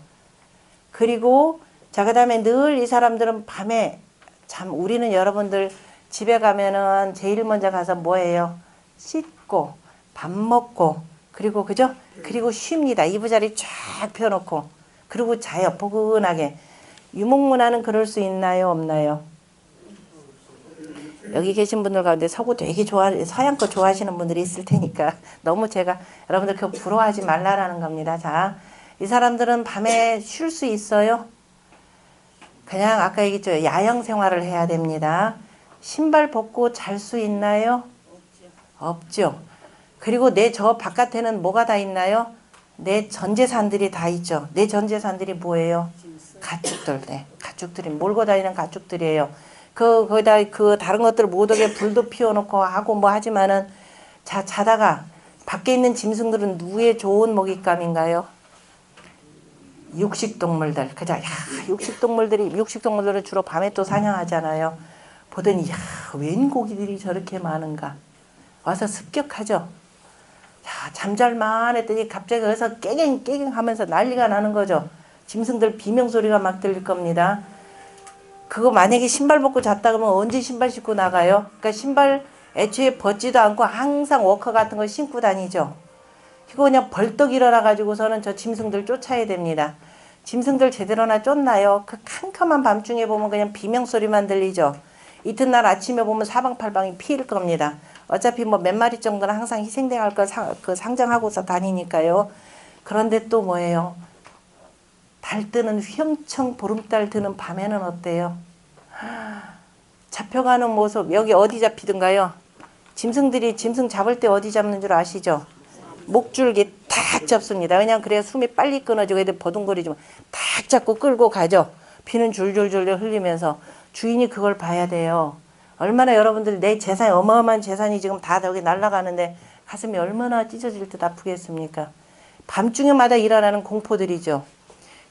그리고 자 그다음에 늘 이 사람들은 밤에 참 우리는 여러분들 집에 가면은 제일 먼저 가서 뭐예요? 씻고 밥 먹고 그리고 그죠? 그리고 쉽니다. 이부자리 쫙 펴놓고 그리고 자요. 포근하게. 유목문화는 그럴 수 있나요? 없나요? 여기 계신 분들 가운데 서구 되게 서양 거 좋아하시는 분들이 있을 테니까 너무 제가 여러분들 그거 부러워하지 말라라는 겁니다. 자, 이 사람들은 밤에 쉴 수 있어요? 그냥 아까 얘기했죠. 야영 생활을 해야 됩니다. 신발 벗고 잘 수 있나요? 없죠. 그리고 내 저 바깥에는 뭐가 다 있나요? 내 전재산들이 다 있죠. 내 전재산들이 뭐예요? 가축들. 네. 가축들이 몰고 다니는 가축들이에요. 거기다 다른 것들 모두게 불도 피워놓고 하고 뭐 하지만은 자다가 밖에 있는 짐승들은 누구의 좋은 먹잇감인가요? 육식동물들. 그죠? 야, 육식동물들은 주로 밤에 또 사냥하잖아요. 보더니, 야, 웬 고기들이 저렇게 많은가. 와서 습격하죠. 야, 잠잘만 했더니 갑자기 거기서 깨갱 하면서 난리가 나는 거죠. 짐승들 비명소리가 막 들릴 겁니다. 그거 만약에 신발 벗고 잤다 그러면 언제 신발 신고 나가요? 그러니까 신발 애초에 벗지도 않고 항상 워커 같은 거 신고 다니죠. 이거 그냥 벌떡 일어나 가지고서는 저 짐승들 쫓아야 됩니다. 짐승들 제대로나 쫓나요? 그 캄캄한 밤중에 보면 그냥 비명소리만 들리죠. 이튿날 아침에 보면 사방팔방이 피일 겁니다. 어차피 뭐 몇 마리 정도는 항상 희생당할 걸 상정하고서 다니니까요. 그런데 또 뭐예요? 달 뜨는 휘엄청 보름달 드는 밤에는 어때요? 잡혀가는 모습. 여기 어디 잡히던가요? 짐승 잡을 때 어디 잡는 줄 아시죠? 목줄기 탁 잡습니다. 그냥 그래야 숨이 빨리 끊어지고 애들 버둥거리지만 탁 잡고 끌고 가죠. 피는 줄줄줄 흘리면서. 주인이 그걸 봐야 돼요. 얼마나 여러분들 내 재산이 어마어마한 재산이 지금 다 저기 날아가는데 가슴이 얼마나 찢어질 듯 아프겠습니까? 밤중에마다 일어나는 공포들이죠.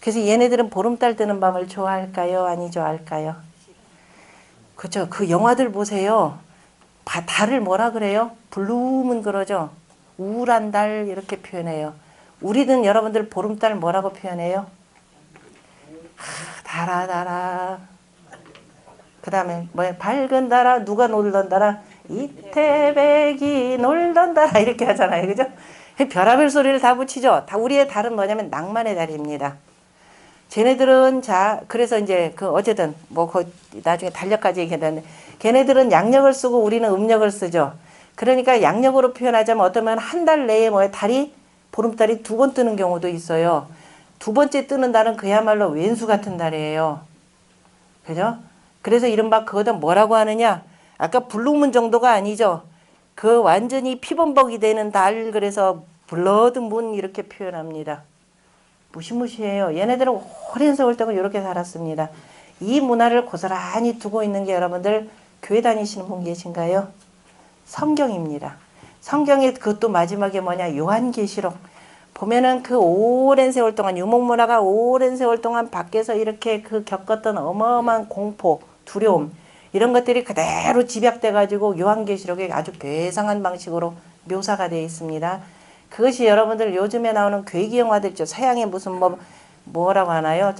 그래서 얘네들은 보름달 뜨는 밤을 좋아할까요? 아니 좋아할까요? 그죠? 그 영화들 보세요. 달을 뭐라 그래요? 블루문 그러죠? 우울한 달 이렇게 표현해요. 우리는 여러분들 보름달 뭐라고 표현해요? 달아 달아. 그 다음에 뭐야? 밝은 달아 누가 놀던 달아? 이태백이 놀던 달아 이렇게 하잖아요. 그죠? 별하별 소리를 다 붙이죠. 다 우리의 달은 뭐냐면 낭만의 달입니다. 쟤네들은 그래서 이제 어쨌든 나중에 달력까지 얘기하는데 걔네들은 양력을 쓰고 우리는 음력을 쓰죠. 그러니까 양력으로 표현하자면 어쩌면 한 달 내에 달이 보름달이 2번 뜨는 경우도 있어요. 2번째 뜨는 달은 그야말로 왼수 같은 달이에요. 그죠? 그래서 이른바 그거다 뭐라고 하느냐? 아까 블루문 정도가 아니죠. 그 완전히 피범벅이 되는 달 그래서 블러드문 이렇게 표현합니다. 무시무시해요. 얘네들은 오랜 세월 동안 이렇게 살았습니다. 이 문화를 고스란히 두고 있는 게 여러분들 교회 다니시는 분 계신가요? 성경입니다. 성경에 그것도 마지막에 뭐냐? 요한계시록. 보면은 그 오랜 세월 동안 유목문화가 오랜 세월 동안 밖에서 이렇게 겪었던 어마어마한 공포, 두려움 이런 것들이 그대로 집약돼 가지고 요한계시록에 아주 괴상한 방식으로 묘사가 되어 있습니다. 그것이 여러분들 요즘에 나오는 괴기 영화들 있죠. 서양의 무슨 뭐라고 하나요?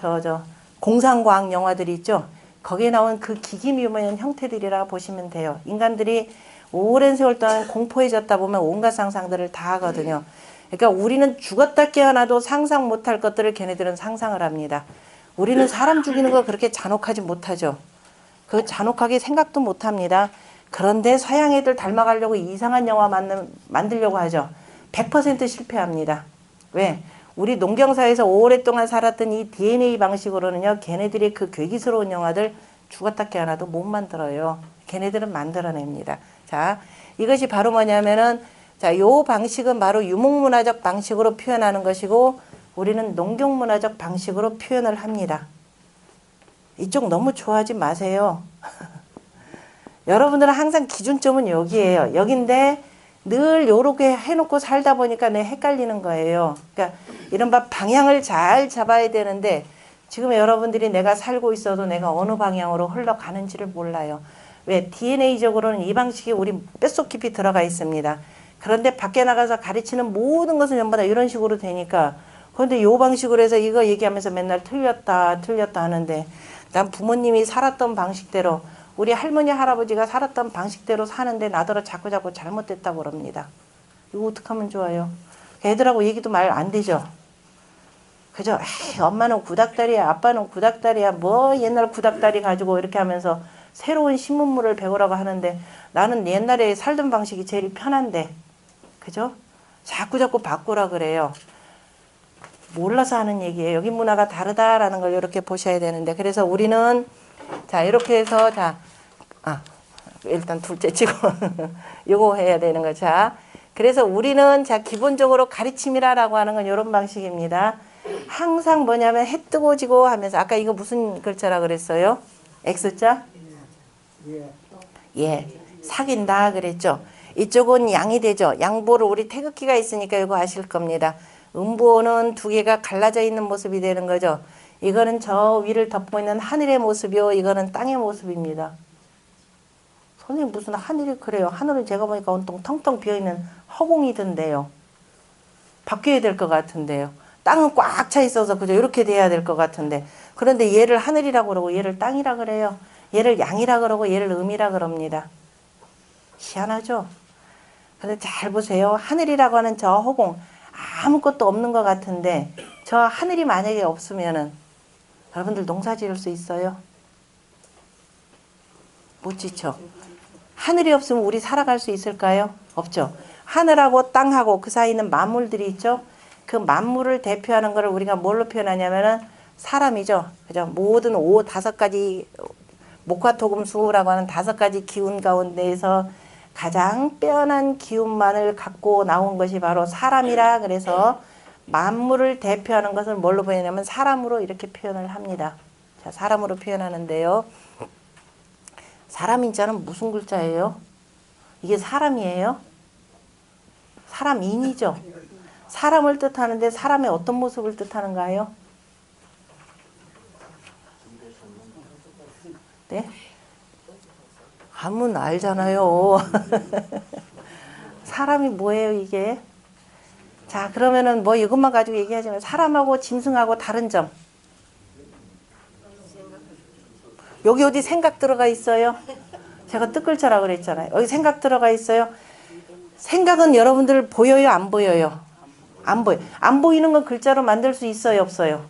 공상과학 영화들이 있죠. 거기에 나온 그 기기묘묘한 형태들이라 보시면 돼요. 인간들이 오랜 세월 동안 공포해졌다 보면 온갖 상상들을 다 하거든요. 그러니까 우리는 죽었다 깨어나도 상상 못할 것들을 걔네들은 상상을 합니다. 우리는 사람 죽이는 거 그렇게 잔혹하지 못하죠. 그 잔혹하게 생각도 못합니다. 그런데 서양 애들 닮아가려고 이상한 영화 만들려고 하죠. 100% 실패합니다. 왜? 우리 농경사에서 오랫동안 살았던 이 DNA 방식으로는요. 걔네들이 그 괴기스러운 영화들 죽었다 깨어나도 못 만들어요. 걔네들은 만들어냅니다. 자, 이것이 바로 뭐냐면은 요 방식은 바로 유목문화적 방식으로 표현하는 것이고 우리는 농경문화적 방식으로 표현을 합니다. 이쪽 너무 좋아하지 마세요. 여러분들은 항상 기준점은 여기에요. 여긴데 늘 요렇게 해놓고 살다 보니까 헷갈리는 거예요. 그러니까 이른바 방향을 잘 잡아야 되는데 지금 여러분들이 내가 살고 있어도 내가 어느 방향으로 흘러가는지를 몰라요. 왜? DNA적으로는 이 방식이 우리 뼛속 깊이 들어가 있습니다. 그런데 밖에 나가서 가르치는 모든 것은 전부 다 이런 식으로 되니까 그런데 요 방식으로 해서 이거 얘기하면서 맨날 틀렸다 하는데 난 부모님이 살았던 방식대로 우리 할머니 할아버지가 살았던 방식대로 사는데 나더러 자꾸 잘못됐다고 그럽니다. 이거 어떡하면 좋아요? 애들하고 얘기도 말 안 되죠. 그죠? 에이, 엄마는 구닥다리야 아빠는 구닥다리야 뭐 옛날 구닥다리 가지고 이렇게 하면서 새로운 신문물을 배우라고 하는데 나는 옛날에 살던 방식이 제일 편한데 그죠? 자꾸 바꾸라 그래요. 몰라서 하는 얘기예요. 여기 문화가 다르다라는 걸 이렇게 보셔야 되는데 그래서 우리는 이렇게 해서 일단 둘째 치고 요거 해야 되는 거. 그래서 우리는 기본적으로 가르침이라고 하는 건 이런 방식입니다. 항상 뭐냐면 해 뜨고 지고 하면서 아까 이거 무슨 글자라 그랬어요? X자? 예. 사귄다 그랬죠. 이쪽은 양이 되죠. 양보를 우리 태극기가 있으니까 이거 아실 겁니다. 음보는 2개가 갈라져 있는 모습이 되는 거죠. 이거는 저 위를 덮고 있는 하늘의 모습이요. 이거는 땅의 모습입니다. 선생님 무슨 하늘이 그래요. 하늘은 제가 보니까 온통 텅텅 비어있는 허공이던데요. 바뀌어야 될 것 같은데요. 땅은 꽉 차 있어서 그죠. 이렇게 돼야 될 것 같은데 그런데 얘를 하늘이라고 그러고 얘를 땅이라 그래요. 얘를 양이라 그러고 얘를 음이라 그럽니다. 희한하죠. 근데 잘 보세요. 하늘이라고 하는 저 허공 아무것도 없는 것 같은데 저 하늘이 만약에 없으면은 여러분들 농사 지을 수 있어요? 못 지죠. 하늘이 없으면 우리 살아갈 수 있을까요? 없죠. 하늘하고 땅하고 그 사이에 있는 만물들이 있죠. 그 만물을 대표하는 것을 우리가 뭘로 표현하냐면은 사람이죠. 그죠? 모든 5가지 목화토금수라고 하는 5가지 기운 가운데에서 가장 빼어난 기운만을 갖고 나온 것이 바로 사람이라 그래서 만물을 대표하는 것을 뭘로 표현하냐면 사람으로 이렇게 표현을 합니다. 자, 사람으로 표현하는데요. 사람 인자는 무슨 글자예요? 이게 사람이에요? 사람인이죠. 사람을 뜻하는데 사람의 어떤 모습을 뜻하는가요? 네? 하면 알잖아요. 사람이 뭐예요, 이게? 자, 그러면은 뭐 이것만 가지고 얘기하지 말고 사람하고 짐승하고 다른 점. 여기 어디 생각 들어가 있어요? 제가 뜻글자라고 그랬잖아요. 여기 생각 들어가 있어요. 생각은 여러분들 보여요, 안 보여요? 안 보여. 안 보이는 건 글자로 만들 수 있어요, 없어요?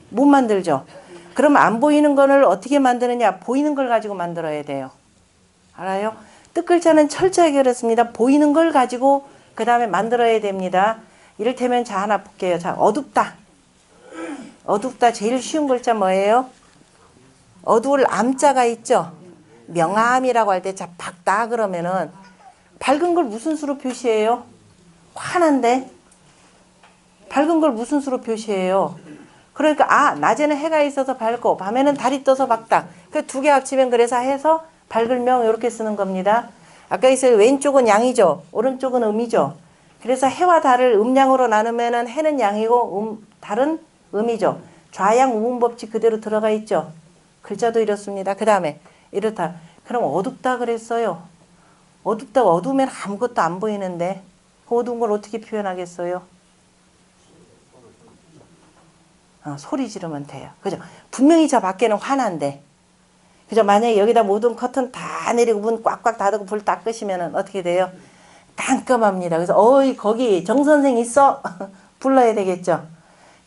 못 만들죠. 그럼 안 보이는 거를 어떻게 만드느냐? 보이는 걸 가지고 만들어야 돼요. 알아요? 뜻글자는 철저하게 그렇습니다. 보이는 걸 가지고 그 다음에 만들어야 됩니다. 이를테면 자 하나 볼게요. 자, 어둡다. 어둡다. 제일 쉬운 글자 뭐예요? 어두울 암자가 있죠. 명암이라고 할 때 자 밝다 그러면은 밝은 걸 무슨 수로 표시해요? 환한데 밝은 걸 무슨 수로 표시해요? 그러니까 낮에는 해가 있어서 밝고 밤에는 달이 떠서 밝다. 그 두 개 합치면 그래서 해서 밝을 명 이렇게 쓰는 겁니다. 아까 있어요. 왼쪽은 양이죠. 오른쪽은 음이죠. 그래서 해와 달을 음양으로 나누면은 해는 양이고 달은 음이죠. 좌양 우분 법칙 그대로 들어가 있죠. 글자도 이렇습니다. 그 다음에 이렇다. 그럼 어둡다 그랬어요. 어둡다. 어두우면 아무것도 안 보이는데 그 어두운 걸 어떻게 표현하겠어요? 소리 지르면 돼요. 그죠? 분명히 저 밖에는 환한데 그죠? 만약에 여기다 모든 커튼 다 내리고 문 꽉꽉 닫고 불 다 끄시면은 어떻게 돼요? 깜깜합니다. 그래서 어이 거기 정 선생 있어? 불러야 되겠죠.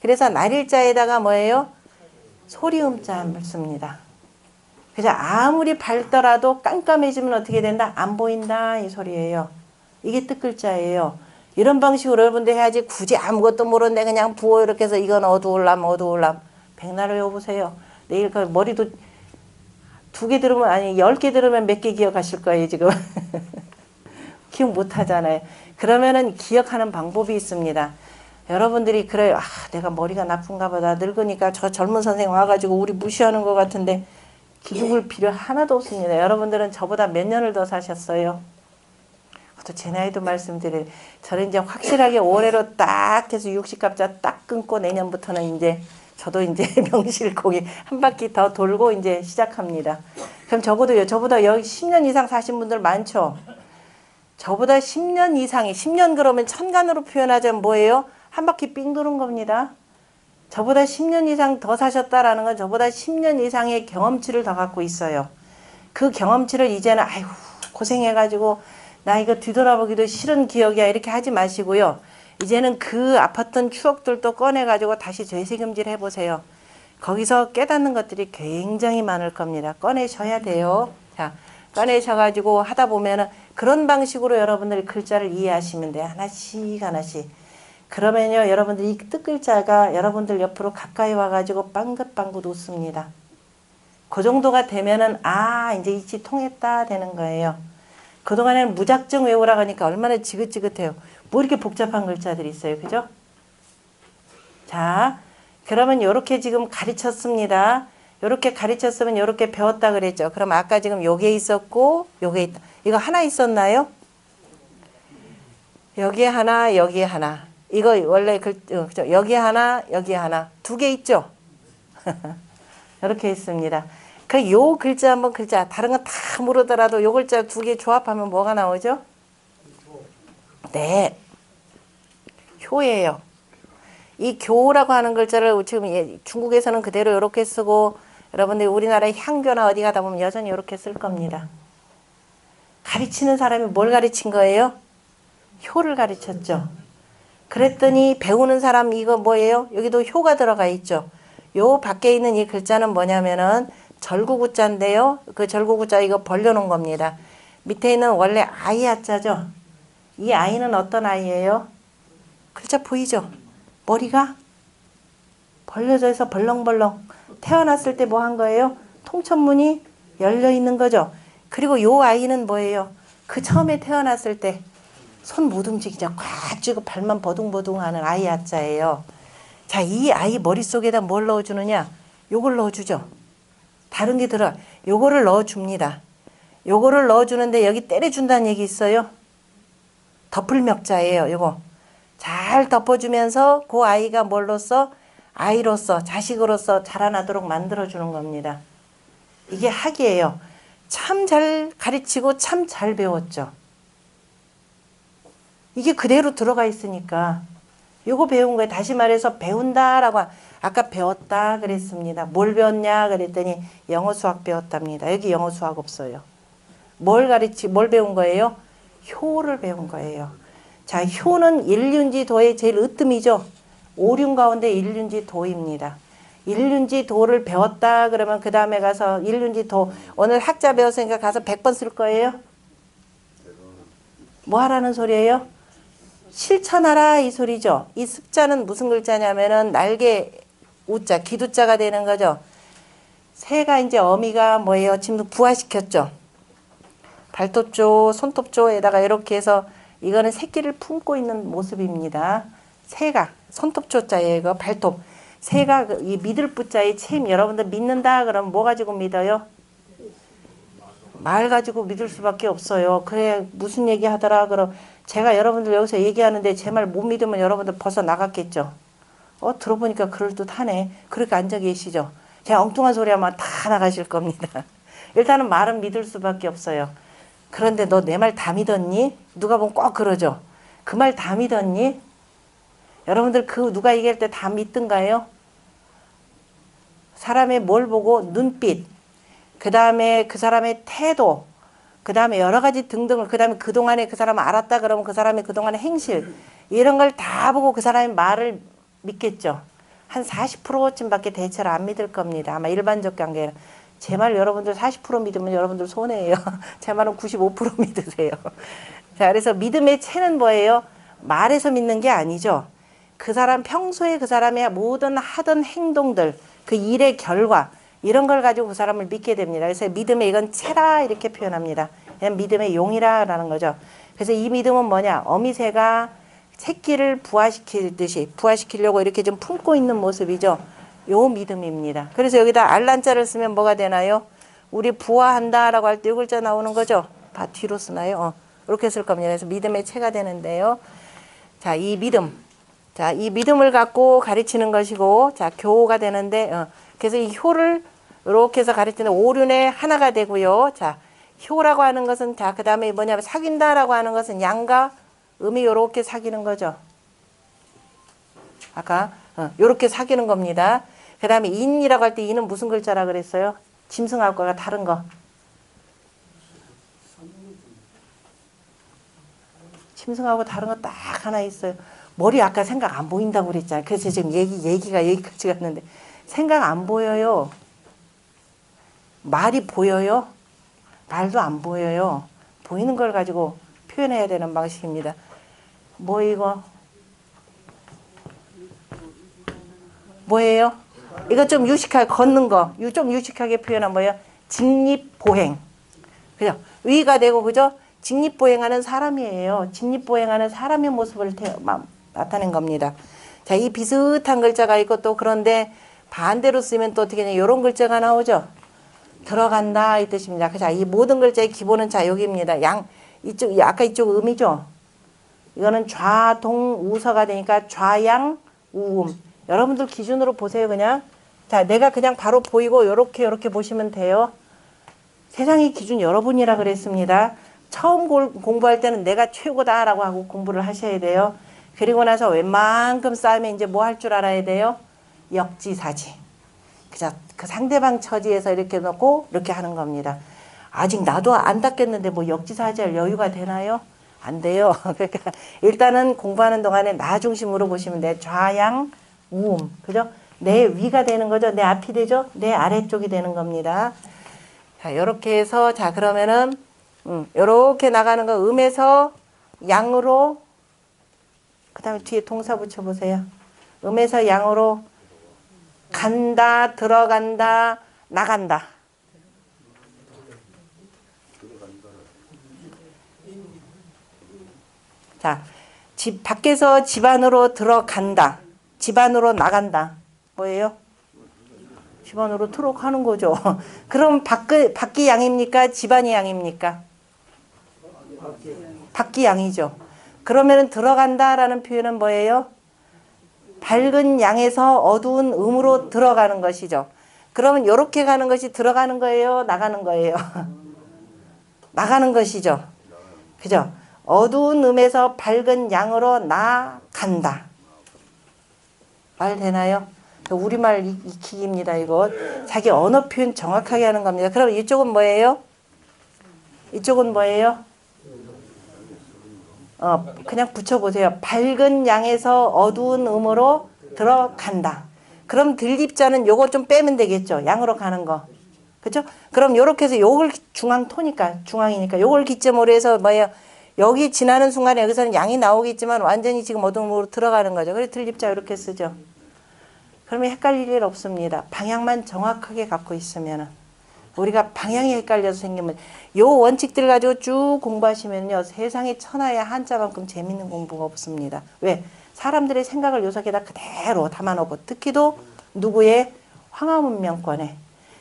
그래서 날일자에다가 뭐예요? 소리음자를 씁니다. 그죠? 아무리 밝더라도 깜깜해지면 어떻게 된다? 안 보인다 이 소리예요. 이게 뜻글자예요. 이런 방식으로 여러분들 해야지 굳이 아무것도 모르는데 그냥 부어 이렇게 해서 이건 어두울람 어두울람 백날 외워보세요. 내일 그 머리도 2개 들으면 아니 10개 들으면 몇 개 기억하실 거예요 지금. 기억 못하잖아요. 그러면은 기억하는 방법이 있습니다. 여러분들이 그래요. 내가 머리가 나쁜가 보다. 늙으니까 저 젊은 선생님 와가지고 우리 무시하는 것 같은데 기죽을 필요 하나도 없습니다. 여러분들은 저보다 몇 년을 더 사셨어요. 또 제 나이도 말씀드려요. 저는 이제 확실하게 올해로 딱 해서 60갑자 딱 끊고 내년부터는 이제 저도 이제 명실공히 한 바퀴 더 돌고 이제 시작합니다. 그럼 적어도요. 저보다 여기 10년 이상 사신 분들 많죠? 저보다 10년 이상이 10년 그러면 천간으로 표현하자면 뭐예요? 한 바퀴 삥 도는 겁니다. 저보다 10년 이상 더 사셨다라는 건 저보다 10년 이상의 경험치를 더 갖고 있어요. 그 경험치를 이제는 아이고 고생해가지고 나 이거 뒤돌아보기도 싫은 기억이야 이렇게 하지 마시고요. 이제는 그 아팠던 추억들도 꺼내가지고 다시 되새김질 해보세요. 거기서 깨닫는 것들이 굉장히 많을 겁니다. 꺼내셔야 돼요. 자, 꺼내셔가지고 하다 보면은 그런 방식으로 여러분들이 글자를 이해하시면 돼요. 하나씩 하나씩. 그러면요 여러분들이 이 뜻글자가 여러분들 옆으로 가까이 와가지고 빵긋빵긋 웃습니다. 그 정도가 되면은 이제 이치 통했다 되는 거예요. 그동안에는 무작정 외우라고 하니까 얼마나 지긋지긋해요. 뭐 이렇게 복잡한 글자들이 있어요. 그죠? 자, 그러면 요렇게 지금 가르쳤습니다. 요렇게 가르쳤으면 요렇게 배웠다 그랬죠. 그럼 아까 지금 요게 있었고 요게 있다. 이거 하나 있었나요? 여기에 하나, 여기에 하나. 이거 원래 그죠? 여기에 하나, 여기에 하나. 2개 있죠? 이렇게 있습니다. 그 요 글자 한번 글자 다른 건 다 모르더라도 요 글자 2개 조합하면 뭐가 나오죠? 네. 효예요. 이 교라고 하는 글자를 지금 중국에서는 그대로 이렇게 쓰고 여러분들 우리나라의 향교나 어디 가다 보면 여전히 이렇게 쓸 겁니다. 가르치는 사람이 뭘 가르친 거예요? 효를 가르쳤죠. 그랬더니 배우는 사람 이거 뭐예요? 여기도 효가 들어가 있죠. 요 밖에 있는 이 글자는 뭐냐면은 절구구자인데요. 그 절구구자 이거 벌려놓은 겁니다. 밑에 있는 원래 아이 하자죠. 이 아이는 어떤 아이예요? 글자 보이죠? 머리가 벌려져 있어 벌렁벌렁. 태어났을 때 뭐 한 거예요? 통천문이 열려 있는 거죠. 그리고 요 아이는 뭐예요? 그 처음에 태어났을 때 손 못 움직이죠. 꽉 쥐고 발만 버둥버둥 하는 아이 하자예요. 자, 이 아이 머릿속에다 뭘 넣어주느냐? 요걸 넣어주죠. 다른 게 들어. 요거를 넣어줍니다. 요거를 넣어주는데 여기 때려준다는 얘기 있어요. 덮을멱자예요. 요거. 잘 덮어주면서 그 아이가 뭘로써? 아이로서 자식으로서 자라나도록 만들어주는 겁니다. 이게 학이에요. 참 잘 가르치고 참 잘 배웠죠. 이게 그대로 들어가 있으니까 요거 배운 거예요. 다시 말해서 배운다라고 아까 배웠다 그랬습니다. 뭘 배웠냐 그랬더니 영어 수학 배웠답니다. 여기 영어 수학 없어요. 뭘 배운 거예요? 효를 배운 거예요. 자, 효는 일륜지 도의 제일 으뜸이죠. 오륜 가운데 일륜지 도입니다. 일륜지 도를 배웠다 그러면 그 다음에 가서 일륜지 도 오늘 학자 배웠으니까 가서 100번 쓸 거예요? 뭐 하라는 소리예요? 실천하라 이 소리죠. 이 습자는 무슨 글자냐면은 날개 우자 기두자가 되는 거죠. 새가 이제 어미가 뭐예요? 지금 부화시켰죠. 발톱조 손톱조에다가 이렇게 해서 이거는 새끼를 품고 있는 모습입니다. 새가 손톱조자예요. 이거 발톱. 새가 이 믿을 부자의 챔 여러분들 믿는다 그러면 뭐 가지고 믿어요? 말 가지고 믿을 수밖에 없어요. 그래 무슨 얘기 하더라 그럼 제가 여러분들 여기서 얘기하는데 제 말 못 믿으면 여러분들 벗어 나갔겠죠. 들어보니까 그럴듯하네. 그렇게 앉아 계시죠. 제가 엉뚱한 소리 하면 다 나가실 겁니다. 일단은 말은 믿을 수밖에 없어요. 그런데 너 내 말 다 믿었니? 누가 보면 꼭 그러죠. 그 말 다 믿었니? 여러분들 그 누가 얘기할 때 다 믿던가요? 사람의 뭘 보고 눈빛, 그 다음에 그 사람의 태도, 그 다음에 여러 가지 등등을, 그 다음에 그동안에 그 사람을 알았다 그러면 그 사람의 그동안의 행실, 이런 걸 다 보고 그 사람의 말을 믿겠죠. 한 40%쯤밖에 대체로 안 믿을 겁니다. 아마 일반적 관계는. 제 말 여러분들 40% 믿으면 여러분들 손해예요. 제 말은 95% 믿으세요. 자, 그래서 믿음의 체는 뭐예요? 말에서 믿는 게 아니죠. 그 사람 평소에 그 사람의 모든 하던 행동들, 그 일의 결과 이런 걸 가지고 그 사람을 믿게 됩니다. 그래서 믿음의 이건 체라 이렇게 표현합니다. 그냥 믿음의 용이라라는 거죠. 그래서 이 믿음은 뭐냐? 어미새가 새끼를 부화시키듯이 부화시키려고 이렇게 좀 품고 있는 모습이죠. 요 믿음입니다. 그래서 여기다 알란자를 쓰면 뭐가 되나요? 우리 부화한다라고 할 때 이 글자 나오는 거죠. 뒤로 쓰나요? 이렇게 쓸 겁니다. 그래서 믿음의 체가 되는데요. 자, 이 믿음. 자, 이 믿음을 갖고 가르치는 것이고, 자, 교가 되는데, 그래서 이 효를 이렇게 해서 가르치는 오륜의 하나가 되고요. 자, 효라고 하는 것은, 자, 그 다음에 뭐냐면 사귄다라고 하는 것은 양과 음이 요렇게 사귀는 거죠. 아까, 요렇게 사귀는 겁니다. 그 다음에 인이라고 할 때 인은 무슨 글자라 그랬어요? 짐승하고가 다른 거. 짐승하고 다른 거 딱 하나 있어요. 머리 아까 생각 안 보인다고 그랬잖아요. 그래서 지금 얘기가 여기까지 갔는데 생각 안 보여요. 말이 보여요? 말도 안 보여요. 보이는 걸 가지고 표현해야 되는 방식입니다. 뭐 이거? 뭐예요? 이거 좀 유식하게 걷는 거. 좀 유식하게 표현한 뭐예요? 직립보행. 그죠? 위가 되고 그죠? 직립보행하는 사람이에요. 직립보행하는 사람의 모습을 나타낸 겁니다. 자, 이 비슷한 글자가 있고 또 그런데 반대로 쓰면 또 어떻게 되냐? 이런 글자가 나오죠. 들어간다 이 뜻입니다. 자, 이 모든 글자의 기본은 자 여기입니다. 이쪽 아까 이쪽 음이죠. 이거는 좌동우서가 되니까 좌양 우음. 여러분들 기준으로 보세요. 그냥 자 내가 그냥 바로 보이고 요렇게 보시면 돼요. 세상의 기준 여러분이라 그랬습니다. 처음 공부할 때는 내가 최고다라고 하고 공부를 하셔야 돼요. 그리고 나서 웬만큼 쌓으면 이제 뭐 할 줄 알아야 돼요? 역지사지. 그죠? 그 상대방 처지에서 이렇게 놓고 이렇게 하는 겁니다. 아직 나도 안 닦겠는데 뭐 역지사지할 여유가 되나요? 안 돼요. 그러니까 일단은 공부하는 동안에 나 중심으로 보시면 돼요. 좌양 우음. 그죠? 내 위가 되는 거죠. 내 앞이 되죠. 내 아래쪽이 되는 겁니다. 자, 요렇게 해서 자 그러면은 요렇게 나가는 거 음에서 양으로 그 다음에 뒤에 동사 붙여보세요. 음에서 양으로 간다, 들어간다, 나간다. 자, 밖에서 집 안으로 들어간다. 집 안으로 나간다. 뭐예요? 집 안으로 들어가는 거죠. 그럼 밖이 양입니까? 집안이 양입니까? 밖이 양이죠. 그러면은 들어간다라는 표현은 뭐예요? 밝은 양에서 어두운 음으로 들어가는 것이죠. 그러면 요렇게 가는 것이 들어가는 거예요? 나가는 거예요? 나가는 것이죠. 그죠? 어두운 음에서 밝은 양으로 나간다. 말 되나요? 우리말 익히기입니다. 이거 자기 언어 표현 정확하게 하는 겁니다. 그럼 이쪽은 뭐예요? 이쪽은 뭐예요? 그냥 붙여보세요. 밝은 양에서 어두운 음으로 들어간다. 그럼 들립자는 요거 좀 빼면 되겠죠. 양으로 가는 거. 그죠? 그럼 요렇게 해서 요걸 중앙토니까, 중앙이니까 요걸 기점으로 해서 뭐예요? 여기 지나는 순간에 여기서는 양이 나오겠지만 완전히 지금 어둠으로 들어가는 거죠. 그래서 들립자 이렇게 쓰죠. 그러면 헷갈릴 일 없습니다. 방향만 정확하게 갖고 있으면은. 우리가 방향이 헷갈려서 생기면 요 원칙들 가지고 쭉 공부하시면요. 세상에 천하의 한자만큼 재밌는 공부가 없습니다. 왜? 사람들의 생각을 요 속에다 그대로 담아놓고 특히도 누구의 황하문명권에.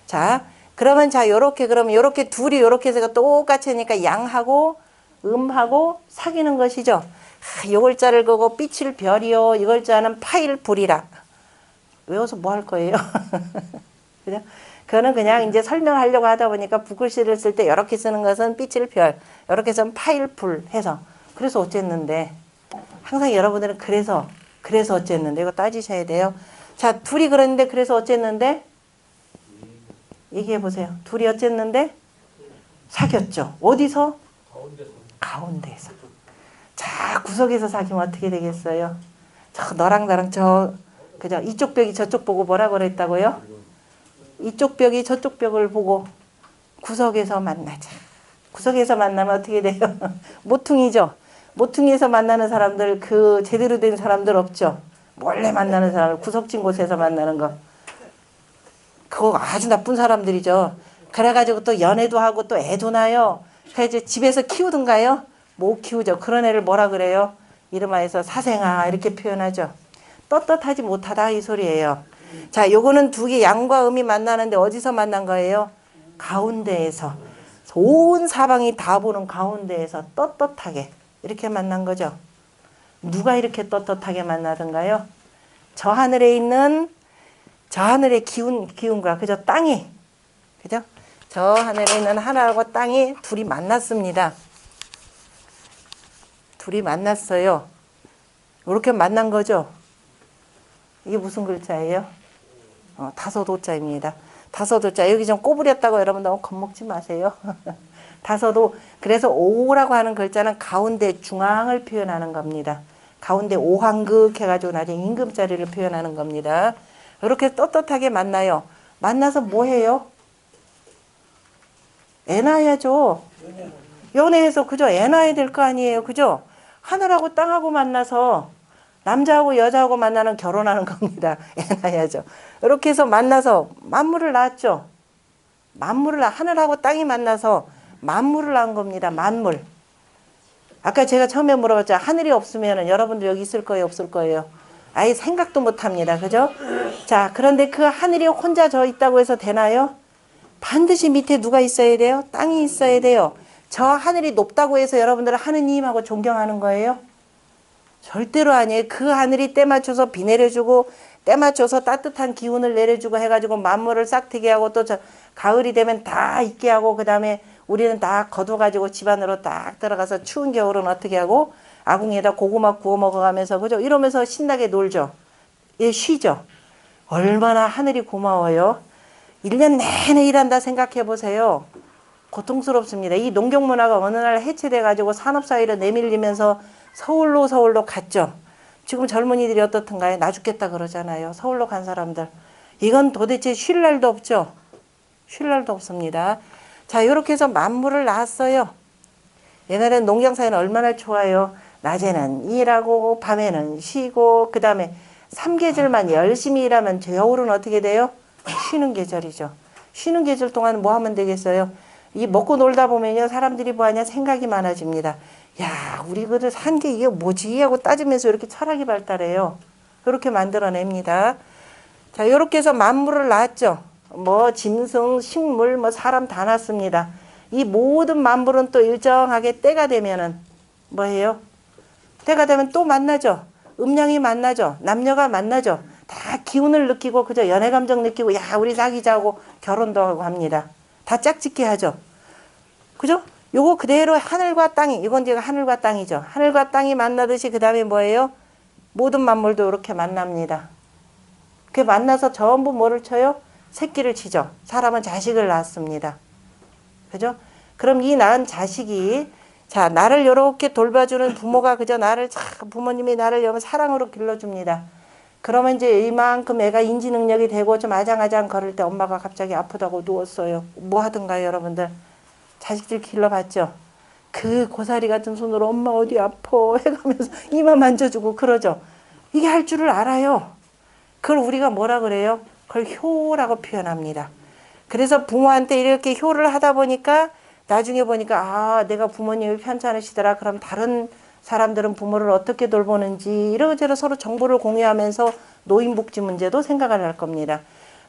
자, 그러면 자 요렇게 그러면 요렇게 둘이 요렇게 해서 똑같이 하니까 양하고 음하고 사귀는 것이죠. 요 글자를 그거 빛을 별이요. 이 글자는 파일 불이라. 외워서 뭐 할 거예요? 그죠? 그거는 그냥 이제 설명하려고 하다 보니까 붓글씨를 쓸 때 이렇게 쓰는 것은 빛을 별, 이렇게 해서 파일 불 해서. 그래서 어쨌는데 항상 여러분들은 그래서 어쨌는데 이거 따지셔야 돼요. 자, 둘이 그랬는데 그래서 어쨌는데 얘기해 보세요. 둘이 어쨌는데 사귀었죠. 어디서? 가운데에서. 자, 구석에서 사귀면 어떻게 되겠어요? 저 너랑 나랑 그죠? 이쪽 벽이 저쪽 보고 뭐라 그랬다고요? 이쪽 벽이 저쪽 벽을 보고 구석에서 만나자. 구석에서 만나면 어떻게 돼요? 모퉁이죠. 모퉁이에서 만나는 사람들 그 제대로 된 사람들 없죠. 몰래 만나는 사람들 구석진 곳에서 만나는 거. 그거 아주 나쁜 사람들이죠. 그래가지고 또 연애도 하고 또 애도 나요. 그래서 집에서 키우든가요? 못 키우죠. 그런 애를 뭐라 그래요? 이름하여서 사생아 이렇게 표현하죠. 떳떳하지 못하다 이 소리예요. 자, 요거는 두 개 양과 음이 만나는데 어디서 만난 거예요? 가운데에서. 온 사방이 다 보는 가운데에서 떳떳하게 이렇게 만난 거죠. 누가 이렇게 떳떳하게 만나던가요? 저 하늘에 있는 저 하늘의 기운과 그죠? 땅이 그죠? 저 하늘에 있는 하늘하고 땅이 둘이 만났습니다. 둘이 만났어요. 이렇게 만난 거죠. 이게 무슨 글자예요? 다소도자입니다. 다소도자. 여기 좀 꼬부렸다고 여러분 너무 겁먹지 마세요. 다소도. 그래서 오라고 하는 글자는 가운데 중앙을 표현하는 겁니다. 가운데 오황극 해가지고 나중에 임금자리를 표현하는 겁니다. 이렇게 떳떳하게 만나요. 만나서 뭐 해요? 애 낳아야죠. 연애해서 그죠? 애 낳아야 될 거 아니에요. 그죠? 하늘하고 땅하고 만나서 남자하고 여자하고 만나는 결혼하는 겁니다. 애 낳아야죠. 이렇게 해서 만나서 만물을 낳았죠. 하늘하고 땅이 만나서 만물을 낳은 겁니다. 만물. 아까 제가 처음에 물어봤죠. 하늘이 없으면 여러분들 여기 있을 거예요? 없을 거예요? 아예 생각도 못 합니다. 그죠? 자, 그런데 그 하늘이 혼자 저 있다고 해서 되나요? 반드시 밑에 누가 있어야 돼요? 땅이 있어야 돼요. 저 하늘이 높다고 해서 여러분들은 하느님하고 존경하는 거예요? 절대로 아니에요. 그 하늘이 때 맞춰서 비 내려주고 때 맞춰서 따뜻한 기운을 내려주고 해가지고 만물을 싹트게 하고 또 가을이 되면 다 있게 하고 그 다음에 우리는 다 걷어가지고 집 안으로 딱 들어가서 추운 겨울은 어떻게 하고 아궁이에다 고구마 구워 먹어가면서 그죠? 이러면서 신나게 놀죠. 예, 쉬죠. 얼마나 하늘이 고마워요. 1년 내내 일한다 생각해 보세요. 고통스럽습니다. 이 농경문화가 어느 날 해체돼가지고 산업사회로 내밀리면서 서울로 갔죠. 지금 젊은이들이 어떻든가요? 나 죽겠다 그러잖아요. 서울로 간 사람들. 이건 도대체 쉴 날도 없죠. 쉴 날도 없습니다. 자, 이렇게 해서 만물을 낳았어요. 옛날에는 농경사회는 얼마나 좋아요. 낮에는 일하고 밤에는 쉬고 그 다음에 3계절만 열심히 일하면 겨울은 어떻게 돼요? 쉬는 계절이죠. 쉬는 계절 동안 뭐 하면 되겠어요? 이 먹고 놀다 보면요. 사람들이 뭐하냐? 생각이 많아집니다. 야, 우리 그들 산 게 이게 뭐지? 하고 따지면서 이렇게 철학이 발달해요. 이렇게 만들어냅니다. 자, 이렇게 해서 만물을 낳았죠. 뭐 짐승, 식물, 뭐 사람 다 낳습니다. 이 모든 만물은 또 일정하게 때가 되면은 뭐예요? 때가 되면 또 만나죠. 음양이 만나죠. 남녀가 만나죠. 다 기운을 느끼고 그저 연애 감정 느끼고 야 우리 사귀자고 결혼도 하고 합니다. 다 짝짓기 하죠. 그죠? 요거 그대로 하늘과 땅이 이건 제가 하늘과 땅이죠. 하늘과 땅이 만나듯이 그 다음에 뭐예요? 모든 만물도 이렇게 만납니다. 그 만나서 전부 뭐를 쳐요? 새끼를 치죠. 사람은 자식을 낳습니다. 그죠? 그럼 이 낳은 자식이 자 나를 이렇게 돌봐주는 부모가 그저 나를 부모님이 나를 여러분 사랑으로 길러줍니다. 그러면 이제 이만큼 애가 인지 능력이 되고 좀 아장아장 걸을 때 엄마가 갑자기 아프다고 누웠어요. 뭐 하든가요 여러분들? 자식들 길러봤죠? 그 고사리 같은 손으로 엄마 어디 아파 해가면서 이마 만져주고 그러죠. 이게 할 줄을 알아요. 그걸 우리가 뭐라 그래요? 그걸 효라고 표현합니다. 그래서 부모한테 이렇게 효를 하다 보니까 나중에 보니까 아 내가 부모님이 편찮으시더라. 그럼 다른 사람들은 부모를 어떻게 돌보는지 이러저러 서로 정보를 공유하면서 노인복지 문제도 생각을 할 겁니다.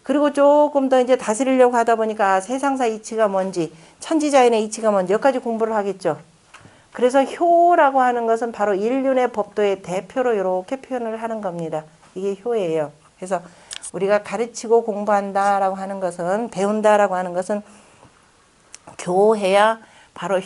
그리고 조금 더 이제 다스리려고 하다 보니까 아, 세상사 이치가 뭔지 천지자연의 이치가 뭔지 여기까지 공부를 하겠죠. 그래서 효라고 하는 것은 바로 인륜의 법도의 대표로 이렇게 표현을 하는 겁니다. 이게 효예요. 그래서 우리가 가르치고 공부한다라고 하는 것은 배운다라고 하는 것은 교해야 바로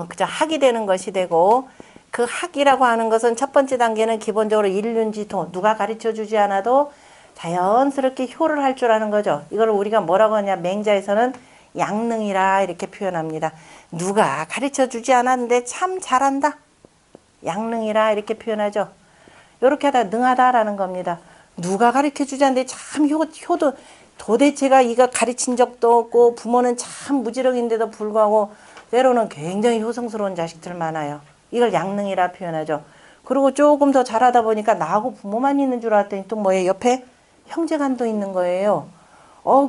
그저 학이 되는 것이 되고 그 학이라고 하는 것은 첫 번째 단계는 기본적으로 인륜지도 누가 가르쳐 주지 않아도 자연스럽게 효를 할 줄 아는 거죠. 이걸 우리가 뭐라고 하냐 맹자에서는 양능이라 이렇게 표현합니다. 누가 가르쳐 주지 않았는데 참 잘한다. 양능이라 이렇게 표현하죠. 이렇게 하다 능하다라는 겁니다. 누가 가르쳐 주지 않는데 참 효도 도대체가 이가 가르친 적도 없고 부모는 참 무지렁인데도 불구하고 때로는 굉장히 효성스러운 자식들 많아요. 이걸 양능이라 표현하죠. 그리고 조금 더 잘하다 보니까 나하고 부모만 있는 줄 알았더니 또 뭐예요? 옆에 형제간도 있는 거예요.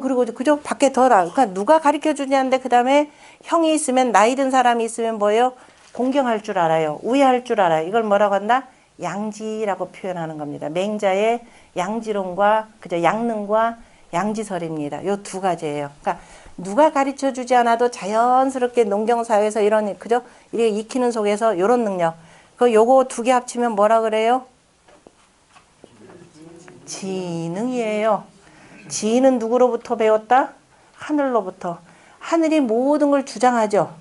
그리고 그저 밖에 그러니까 누가 가르쳐 주지 않는데 그 다음에 형이 있으면 나이 든 사람이 있으면 뭐예요? 공경할 줄 알아요. 우애할 줄 알아요. 이걸 뭐라고 한다? 양지라고 표현하는 겁니다. 맹자의 양지론과 그저 양능과 양지설입니다. 요 두 가지예요. 그러니까 누가 가르쳐 주지 않아도 자연스럽게 농경사회에서 이런 그죠? 이렇게 익히는 속에서 이런 능력. 요거 두 개 합치면 뭐라 그래요? 지능이에요. 지는 누구로부터 배웠다? 하늘로부터. 하늘이 모든 걸 주장하죠.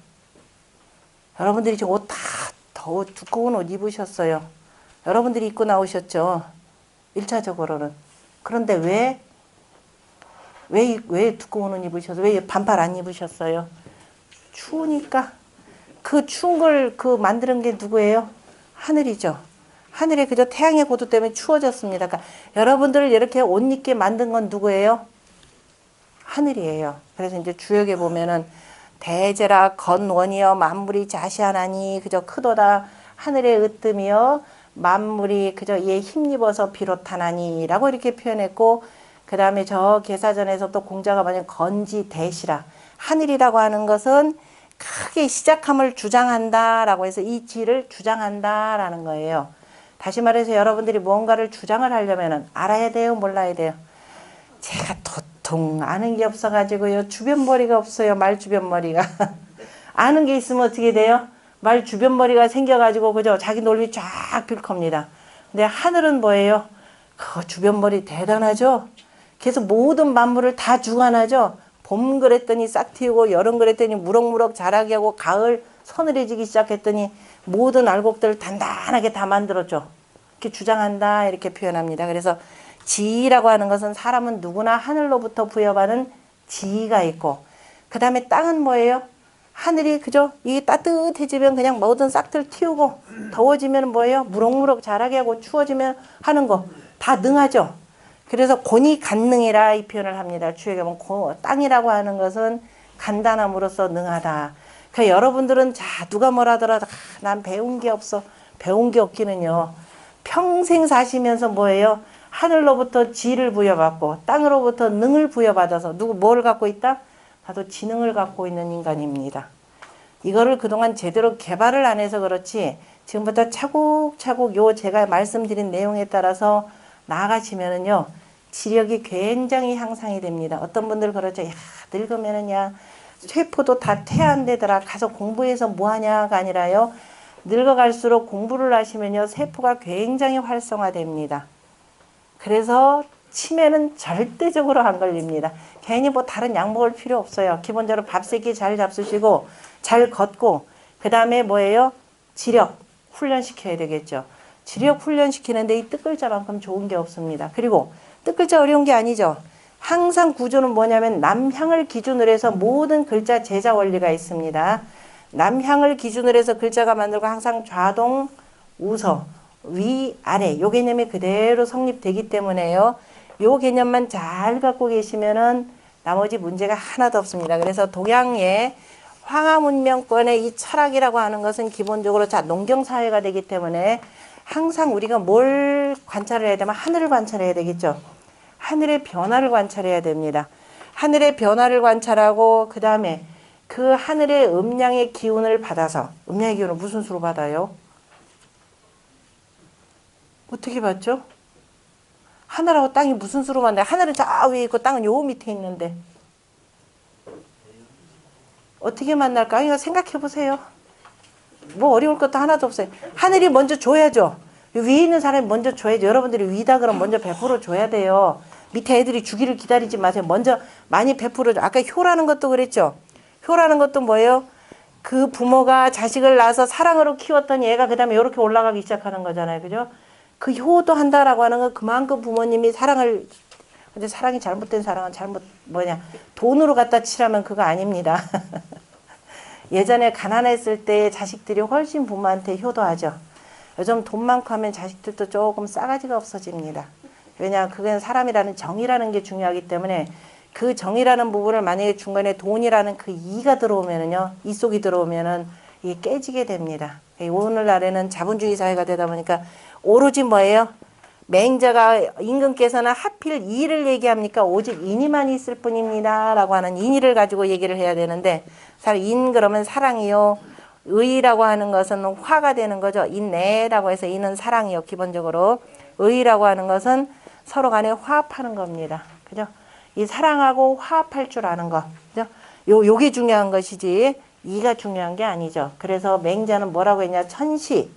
여러분들이 지금 옷 다 더 두꺼운 옷 입으셨어요. 여러분들이 입고 나오셨죠. 1차적으로는. 그런데 왜 두꺼운 옷 입으셨어요? 왜 반팔 안 입으셨어요? 추우니까. 그 추운 걸 만드는 게 누구예요? 하늘이죠. 하늘에 그저 태양의 고도 때문에 추워졌습니다. 그러니까 여러분들을 이렇게 옷 입게 만든 건 누구예요? 하늘이에요. 그래서 이제 주역에 보면은 대제라 건원이여 만물이 자시하나니 그저 크도다 하늘의 으뜸이여 만물이 그저 이에 힘입어서 비롯하나니 라고 이렇게 표현했고 그 다음에 저 계사전에서 또 공자가 말한 건지 대시라 하늘이라고 하는 것은 크게 시작함을 주장한다라고 해서 이 지를 주장한다라는 거예요. 다시 말해서 여러분들이 무언가를 주장을 하려면 알아야 돼요? 몰라야 돼요? 제가 도통 아는 게 없어가지고요. 주변머리가 없어요. 말 주변머리가. 아는 게 있으면 어떻게 돼요? 말 주변머리가 생겨가지고 그죠? 자기 논리 쫙 필 겁니다. 근데 하늘은 뭐예요? 그 주변머리 대단하죠? 그래서 모든 만물을 다 주관하죠? 봄 그랬더니 싹 틔우고 여름 그랬더니 무럭무럭 자라게 하고 가을 서늘해지기 시작했더니 모든 알곡들을 단단하게 다 만들었죠. 이렇게 주장한다 이렇게 표현합니다. 그래서 지라고 하는 것은 사람은 누구나 하늘로부터 부여받은 지가 있고 그 다음에 땅은 뭐예요? 하늘이 그죠? 이게 따뜻해지면 그냥 모든 싹들 틔우고 더워지면 뭐예요? 무럭무럭 자라게 하고 추워지면 하는 거 다 능하죠. 그래서 곤이 간능이라 이 표현을 합니다. 주역에 보면 땅이라고 하는 것은 간단함으로써 능하다. 그러니까 여러분들은 누가 뭐라 하더라도 난 배운 게 없어. 배운 게 없기는요. 평생 사시면서 뭐예요? 하늘로부터 지를 부여받고 땅으로부터 능을 부여받아서 뭘 갖고 있다? 나도 지능을 갖고 있는 인간입니다. 이거를 그동안 제대로 개발을 안 해서 그렇지 지금부터 차곡차곡 제가 말씀드린 내용에 따라서 나아가시면은요. 지력이 굉장히 향상이 됩니다. 어떤 분들 그러죠. 야 늙으면은 쇠포도 다 퇴화되더라. 가서 공부해서 뭐하냐가 아니라요. 늙어갈수록 공부를 하시면요. 세포가 굉장히 활성화됩니다. 그래서 치매는 절대적으로 안 걸립니다. 괜히 뭐 다른 약 먹을 필요 없어요. 기본적으로 밥 세 끼 잘 잡수시고 잘 걷고 그 다음에 뭐예요? 지력 훈련시켜야 되겠죠. 지력 훈련시키는데 이 뜻글자만큼 좋은 게 없습니다. 그리고 뜻글자 어려운 게 아니죠. 항상 구조는 뭐냐면 남향을 기준으로 해서 모든 글자 제자 원리가 있습니다. 남향을 기준으로 해서 글자가 만들고 항상 좌동, 우서, 위, 아래 요 개념이 그대로 성립되기 때문에요. 요 개념만 잘 갖고 계시면은 나머지 문제가 하나도 없습니다. 그래서 동양의 황하문명권의 이 철학이라고 하는 것은 기본적으로 자 농경사회가 되기 때문에 항상 우리가 뭘 관찰을 해야 되면 하늘을 관찰해야 되겠죠. 하늘의 변화를 관찰해야 됩니다. 하늘의 변화를 관찰하고 그 다음에 그 하늘의 음양의 기운을 받아서 음양의 기운을 무슨 수로 받아요? 어떻게 받죠? 하늘하고 땅이 무슨 수로 만나요? 하늘은 저 위에 있고 땅은 요 밑에 있는데 어떻게 만날까? 이거 생각해 보세요. 뭐 어려울 것도 하나도 없어요. 하늘이 먼저 줘야죠. 위에 있는 사람이 먼저 줘야죠. 여러분들이 위다 그러면 먼저 베풀어 줘야 돼요. 밑에 애들이 주기를 기다리지 마세요. 먼저 많이 베풀어 줘. 아까 효라는 것도 그랬죠. 효라는 것도 뭐예요? 그 부모가 자식을 낳아서 사랑으로 키웠더니 얘가 그 다음에 이렇게 올라가기 시작하는 거잖아요. 그죠? 그 효도 한다라고 하는 건 그만큼 부모님이 사랑을, 근데 사랑이 잘못된 사랑은 돈으로 갖다 치라면 그거 아닙니다. 예전에 가난했을 때 자식들이 훨씬 부모한테 효도하죠. 요즘 돈 많고 하면 자식들도 조금 싸가지가 없어집니다. 왜냐, 그건 사람이라는 정이라는 게 중요하기 때문에 그 정이라는 부분을 만약에 중간에 돈이라는 그 이가 들어오면은요, 이 속이 들어오면은 이게 깨지게 됩니다. 오늘날에는 자본주의 사회가 되다 보니까 오로지 뭐예요? 맹자가 임금께서는 하필 이를 얘기합니까? 오직 인이만 있을 뿐입니다. 라고 하는 인의를 가지고 얘기를 해야 되는데, 인 그러면 사랑이요. 의라고 하는 것은 화가 되는 거죠. 인내라고 해서 인은 사랑이요. 기본적으로. 의라고 하는 것은 서로 간에 화합하는 겁니다. 그죠? 이 사랑하고 화합할 줄 아는 거. 그죠? 요게 중요한 것이지, 이가 중요한 게 아니죠. 그래서 맹자는 뭐라고 했냐? 천시.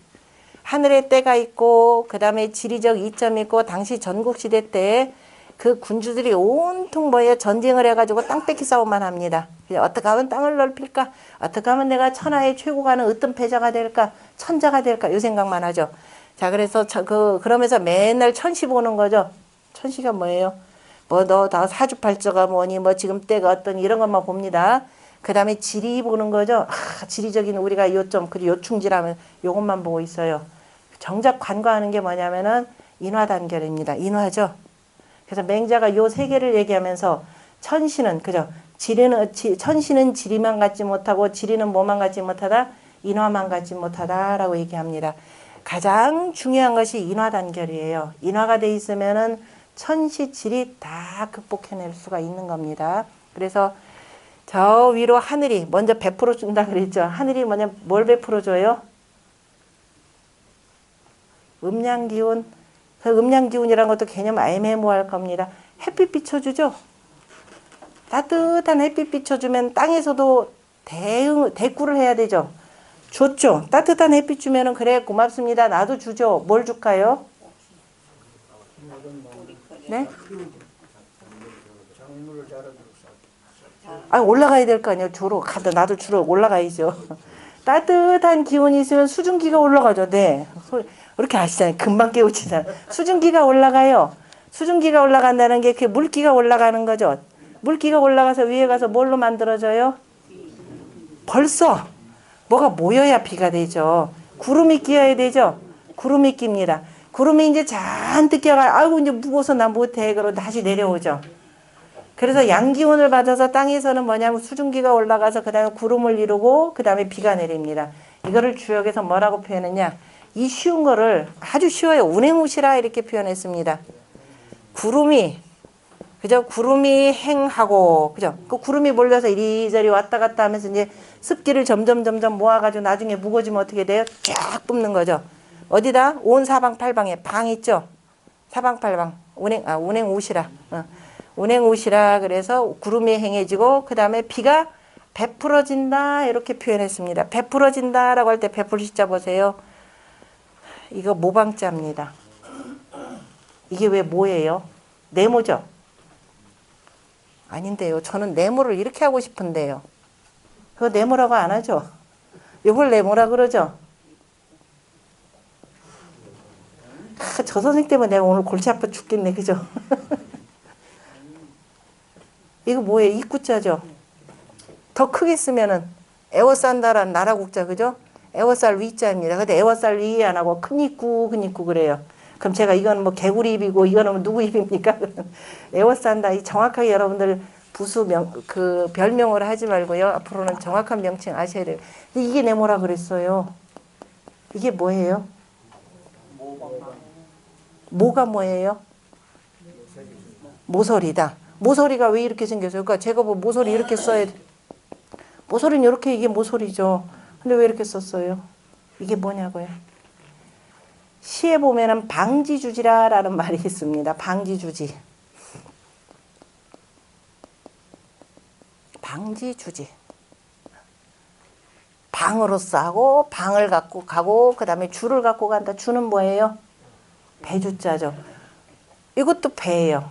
하늘에 때가 있고 그 다음에 지리적 이점이 있고 당시 전국시대 때 그 군주들이 온통 뭐예요? 전쟁을 해가지고 땅 뺏기 싸움만 합니다. 어떻게 하면 땅을 넓힐까? 어떻게 하면 내가 천하의 최고가는 어떤 패자가 될까? 천자가 될까? 요 생각만 하죠. 자, 그래서 그러면서 맨날 천시 보는 거죠. 천시가 뭐예요? 뭐 너 다 사주팔자가 뭐니 뭐 지금 때가 어떤 이런 것만 봅니다. 그 다음에 지리 보는 거죠. 지리적인 우리가 요점, 그리고 요충지라면 요것만 보고 있어요. 정작 관과하는 게 뭐냐면은 인화단결입니다. 인화죠. 그래서 맹자가 요 세 개를 얘기하면서 천시는, 그죠? 천시는 지리만 갖지 못하고 지리는 뭐만 갖지 못하다? 인화만 갖지 못하다라고 얘기합니다. 가장 중요한 것이 인화단결이에요. 인화가 돼 있으면은 천시, 지리 다 극복해낼 수가 있는 겁니다. 그래서 저 위로 하늘이 먼저 베풀어 준다 그랬죠. 하늘이 뭐냐, 뭘 베풀어 줘요? 음양기운. 그 음양기운이라는 것도 개념 애매모호할 겁니다. 햇빛 비춰주죠. 따뜻한 햇빛 비춰주면 땅에서도 대꾸를 해야 되죠. 줬죠. 따뜻한 햇빛 주면은 그래 고맙습니다. 나도 주죠. 뭘 줄까요? 네? 올라가야 될 거 아니에요. 주로 가다 나도 주로 올라가야죠. 따뜻한 기운이 있으면 수증기가 올라가죠. 네. 이렇게 아시잖아요. 금방 깨우치잖아요. 수증기가 올라가요. 수증기가 올라간다는 게 그 물기가 올라가는 거죠. 물기가 올라가서 위에 가서 뭘로 만들어져요? 벌써 뭐가 모여야 비가 되죠. 구름이 끼어야 되죠. 구름이 낍니다. 구름이 이제 잔뜩 끼어가 아이고 이제 무거워서 나 못해. 그러고 다시 내려오죠. 그래서 양기운을 받아서 땅에서는 뭐냐면 수증기가 올라가서 그 다음에 구름을 이루고 그 다음에 비가 내립니다. 이거를 주역에서 뭐라고 표현했냐. 이 쉬운 거를 아주 쉬워요. 운행우시라 이렇게 표현했습니다. 구름이, 그죠? 구름이 행하고, 그죠? 그 구름이 몰려서 이리저리 왔다 갔다 하면서 이제 습기를 점점 모아가지고 나중에 무거워지면 어떻게 돼요? 쫙 뿜는 거죠. 어디다? 온 사방팔방에 방 있죠? 사방팔방. 운행우시라. 운행우시라. 그래서 구름이 행해지고, 그 다음에 비가 베풀어진다. 이렇게 표현했습니다. 베풀어진다라고 할 때 베풀 시자 보세요. 이거 모방자입니다. 이게 왜 뭐예요? 네모죠? 아닌데요. 저는 네모를 이렇게 하고 싶은데요. 그거 네모라고 안 하죠? 이걸 네모라 그러죠? 저 선생님 때문에 내가 오늘 골치 아파 죽겠네. 그죠? 이거 뭐예요? 입구자죠? 더 크게 쓰면은 에워싼다라는 나라 국자. 그죠? 에워쌀 위자입니다. 근데 에워쌀 위 안 하고 큰 입구 그래요. 그럼 제가 이건 뭐 개구리 입이고 이거는 뭐 누구 입입니까? 에워싼다. 이 정확하게 여러분들 그 별명을 하지 말고요. 앞으로는 정확한 명칭 아셔야 돼요. 근데 이게 네모라 그랬어요. 이게 뭐예요? 뭐가 뭐예요? 모서리다. 모서리가 왜 이렇게 생겼어요? 그러니까 제가 뭐 모서리 이렇게 써야 돼. 모서리는 이렇게 이게 모서리죠. 근데 왜 이렇게 썼어요? 이게 뭐냐고요? 시에 보면은 방지주지라라는 말이 있습니다. 방지주지. 방지주지. 방으로써 하고 방을 갖고 가고 그 다음에 주를 갖고 간다. 주는 뭐예요? 배주자죠. 이것도 배예요.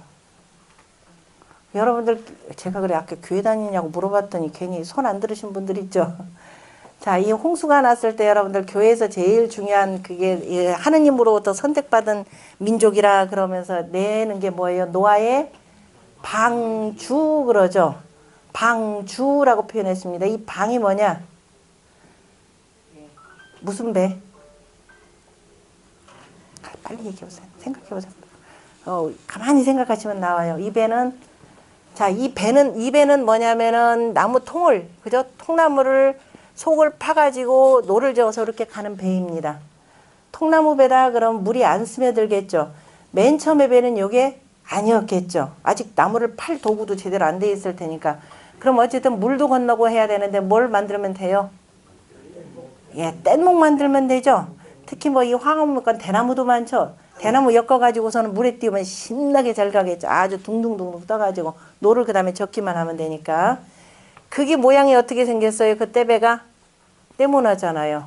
여러분들 제가 그래 아까 교회 다니냐고 물어봤더니 괜히 손 안 들으신 분들 있죠. 자, 이 홍수가 났을 때 여러분들 교회에서 제일 중요한 그게 하느님으로부터 선택받은 민족이라 그러면서 내는 게 뭐예요? 노아의 방주 그러죠. 방주라고 표현했습니다. 이 방이 뭐냐? 무슨 배? 빨리 얘기해보세요. 생각해보세요. 가만히 생각하시면 나와요. 이 배는 자, 이 배는 뭐냐면은 나무 통을 그죠? 통나무를 속을 파가지고 노를 저어서 이렇게 가는 배입니다. 통나무 배다 그럼 물이 안 스며들겠죠. 맨 처음에 배는 요게 아니었겠죠. 아직 나무를 팔 도구도 제대로 안 돼 있을 테니까. 그럼 어쨌든 물도 건너고 해야 되는데 뭘 만들면 돼요? 예, 뗏목 만들면 되죠. 특히 뭐 이 황화목간 대나무도 많죠. 대나무 엮어가지고서는 물에 띄우면 신나게 잘 가겠죠. 아주 둥둥둥둥 떠가지고 노를 그 다음에 적기만 하면 되니까. 그게 모양이 어떻게 생겼어요? 그 떼배가 네모나잖아요.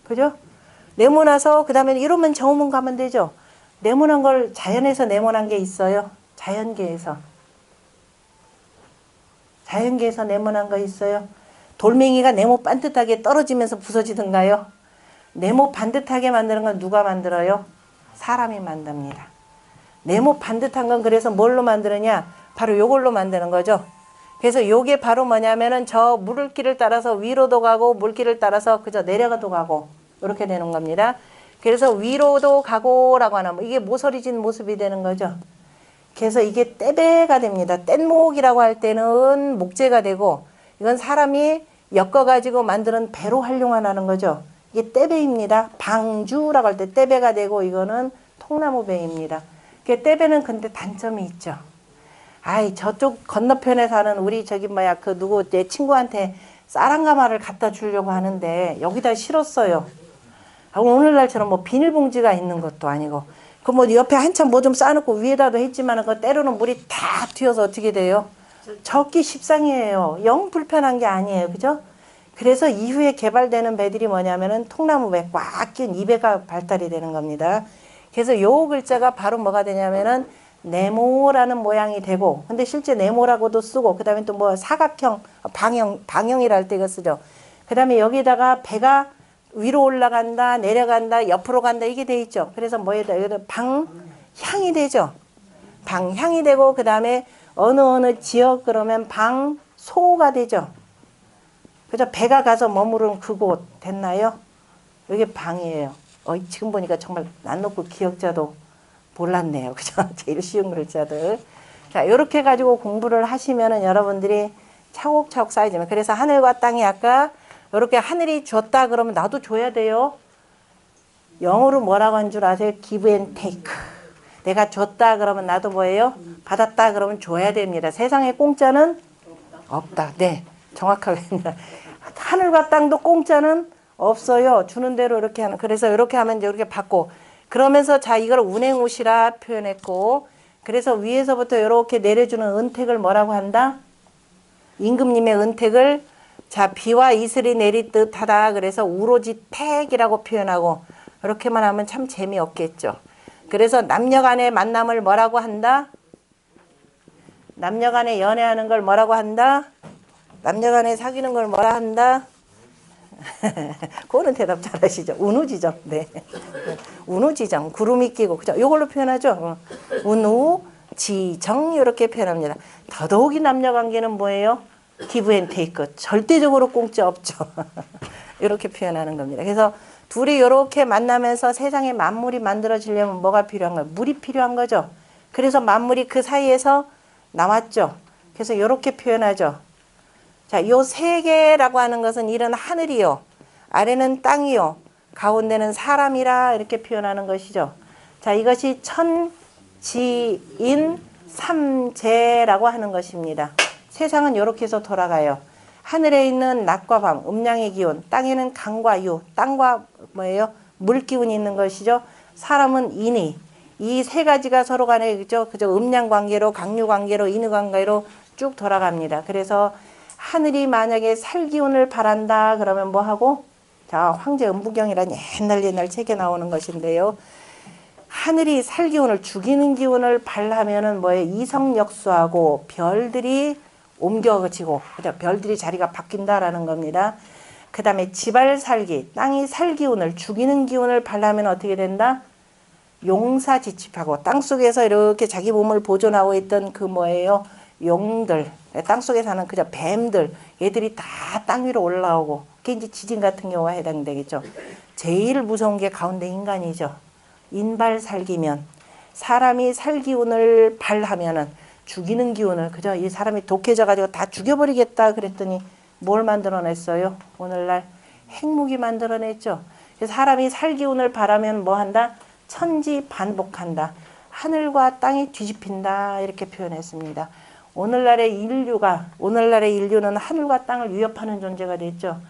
그죠? 네모나서 그 다음에 이러면 저으면 가면 되죠. 네모난 걸 자연에서 네모난 게 있어요. 자연계에서 네모난 거 있어요. 돌멩이가 네모 반듯하게 떨어지면서 부서지던가요? 네모 반듯하게 만드는 건 누가 만들어요? 사람이 만듭니다. 네모 반듯한 건 그래서 뭘로 만드느냐? 바로 요걸로 만드는 거죠. 그래서 요게 바로 뭐냐면은 저 물길을 따라서 위로도 가고 물길을 따라서 그저 내려가도 가고 이렇게 되는 겁니다. 그래서 위로도 가고라고 하는 이게 모서리진 모습이 되는 거죠. 그래서 이게 떼배가 됩니다. 뗏목이라고 할 때는 목재가 되고 이건 사람이 엮어가지고 만드는 배로 활용하는 거죠. 이게 떼배입니다. 방주라고 할 때 떼배가 되고 이거는 통나무배입니다. 떼배는 근데 단점이 있죠. 아이 저쪽 건너편에 사는 우리 저기 뭐야 그 누구 내 친구한테 쌀한가마를 갖다 주려고 하는데 여기다 실었어요. 오늘날처럼 뭐 비닐봉지가 있는 것도 아니고 그 뭐 옆에 한참 뭐 좀 싸놓고 위에다도 했지만 그 때로는 물이 다 튀어서 어떻게 돼요? 적기 십상이에요. 영 불편한 게 아니에요. 그죠? 그래서 이후에 개발되는 배들이 뭐냐면은 통나무 배 꽉 낀 이 배가 발달이 되는 겁니다. 그래서 요 글자가 바로 뭐가 되냐면은 네모라는 모양이 되고 근데 실제 네모라고도 쓰고 그 다음에 또 뭐 사각형 방형이라 할 때 이거 쓰죠. 그 다음에 여기다가 배가 위로 올라간다 내려간다 옆으로 간다 이게 돼 있죠. 그래서 뭐에다 여기다 방향이 되죠. 방향이 되고 그 다음에 어느 지역 그러면 방소가 되죠. 그죠? 배가 가서 머무른 그곳 됐나요? 이게 방이에요. 지금 보니까 정말 난 놓고 기억자도 몰랐네요. 그죠? 제일 쉬운 글자들. 자, 이렇게 가지고 공부를 하시면은 여러분들이 차곡차곡 쌓이지만 그래서 하늘과 땅이 아까 이렇게 하늘이 줬다 그러면 나도 줘야 돼요. 영어로 뭐라고 한 줄 아세요? give and take. 내가 줬다 그러면 나도 뭐예요? 받았다 그러면 줘야 됩니다. 세상에 공짜는 없다. 네, 정확하게 하늘과 땅도 공짜는 없어요. 주는 대로 이렇게 하는. 그래서 이렇게 하면 이제 이렇게 받고 그러면서 자 이걸 운행옷이라 표현했고 그래서 위에서부터 이렇게 내려주는 은택을 뭐라고 한다? 임금님의 은택을 자 비와 이슬이 내리듯 하다. 그래서 우로지택이라고 표현하고 이렇게만 하면 참 재미없겠죠. 그래서 남녀 간의 만남을 뭐라고 한다? 남녀간에 연애하는 걸 뭐라고 한다? 남녀간에 사귀는 걸 뭐라 한다? 그거는 대답 잘하시죠. 운우지정. 네. 운우지정. 구름이 끼고 그죠? 이걸로 표현하죠. 운우지정 이렇게 표현합니다. 더더욱이 남녀 관계는 뭐예요? 기브 앤 테이크. 절대적으로 공짜 없죠. 이렇게 표현하는 겁니다. 그래서 둘이 이렇게 만나면서 세상에 만물이 만들어지려면 뭐가 필요한 거예요? 물이 필요한 거죠. 그래서 만물이 그 사이에서 나왔죠. 그래서 이렇게 표현하죠. 자, 요 세 개라고 하는 것은 이런 하늘이요, 아래는 땅이요, 가운데는 사람이라 이렇게 표현하는 것이죠. 자, 이것이 천지인 삼재라고 하는 것입니다. 세상은 이렇게 해서 돌아가요. 하늘에 있는 낮과 밤, 음양의 기운, 땅에는 강과 유, 땅과 뭐예요? 물 기운이 있는 것이죠. 사람은 인이, 이 세 가지가 서로 간에 그죠? 음양 관계로, 강유 관계로, 인의 관계로 쭉 돌아갑니다. 그래서 하늘이 만약에 살기운을 바란다 그러면 뭐 하고? 자, 황제 음부경이라는 옛날 책에 나오는 것인데요. 하늘이 살기운을, 죽이는 기운을 발하면은 뭐예요? 이성역수하고 별들이 옮겨지고, 그죠? 별들이 자리가 바뀐다라는 겁니다. 그 다음에 지발살기, 땅이 살기운을, 죽이는 기운을 발하면 어떻게 된다? 용사지집하고, 땅속에서 이렇게 자기 몸을 보존하고 있던 그 뭐예요? 용들, 땅속에 사는 그저 뱀들, 얘들이 다 땅 위로 올라오고, 그게 이제 지진 같은 경우가 해당되겠죠. 제일 무서운 게 가운데 인간이죠. 인발살기면, 사람이 살기운을 발하면은 죽이는 기운을, 그죠? 이 사람이 독해져 가지고 다 죽여버리겠다 그랬더니 뭘 만들어냈어요? 오늘날 핵무기 만들어냈죠. 그래서 사람이 살기운을 바라면 뭐 한다? 천지 반복한다. 하늘과 땅이 뒤집힌다. 이렇게 표현했습니다. 오늘날의 인류는 하늘과 땅을 위협하는 존재가 됐죠.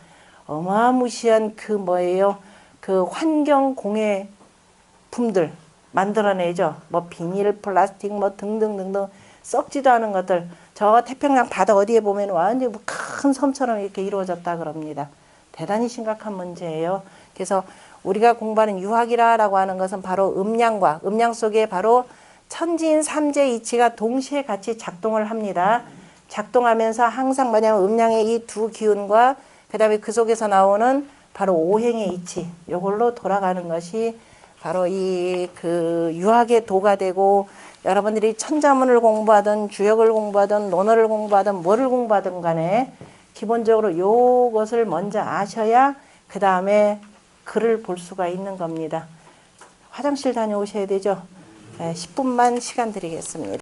어마무시한 그 뭐예요? 그 환경 공해품들 만들어내죠. 뭐 비닐, 플라스틱 뭐 등등등등 썩지도 않은 것들. 저 태평양 바다 어디에 보면 완전히 뭐 큰 섬처럼 이렇게 이루어졌다 그럽니다. 대단히 심각한 문제예요. 그래서 우리가 공부하는 유학이라고 하는 것은 바로 음양 속에 바로 천지인 삼재 이치가 동시에 같이 작동을 합니다. 작동하면서 항상 뭐냐면 음양의 이 두 기운과 그 다음에 그 속에서 나오는 바로 오행의 이치, 요걸로 돌아가는 것이 바로 이 그 유학의 도가 되고, 여러분들이 천자문을 공부하든 주역을 공부하든 논어를 공부하든 뭐를 공부하든 간에 기본적으로 요것을 먼저 아셔야 그 다음에 글을 볼 수가 있는 겁니다. 화장실 다녀오셔야 되죠. 10분만 시간 드리겠습니다.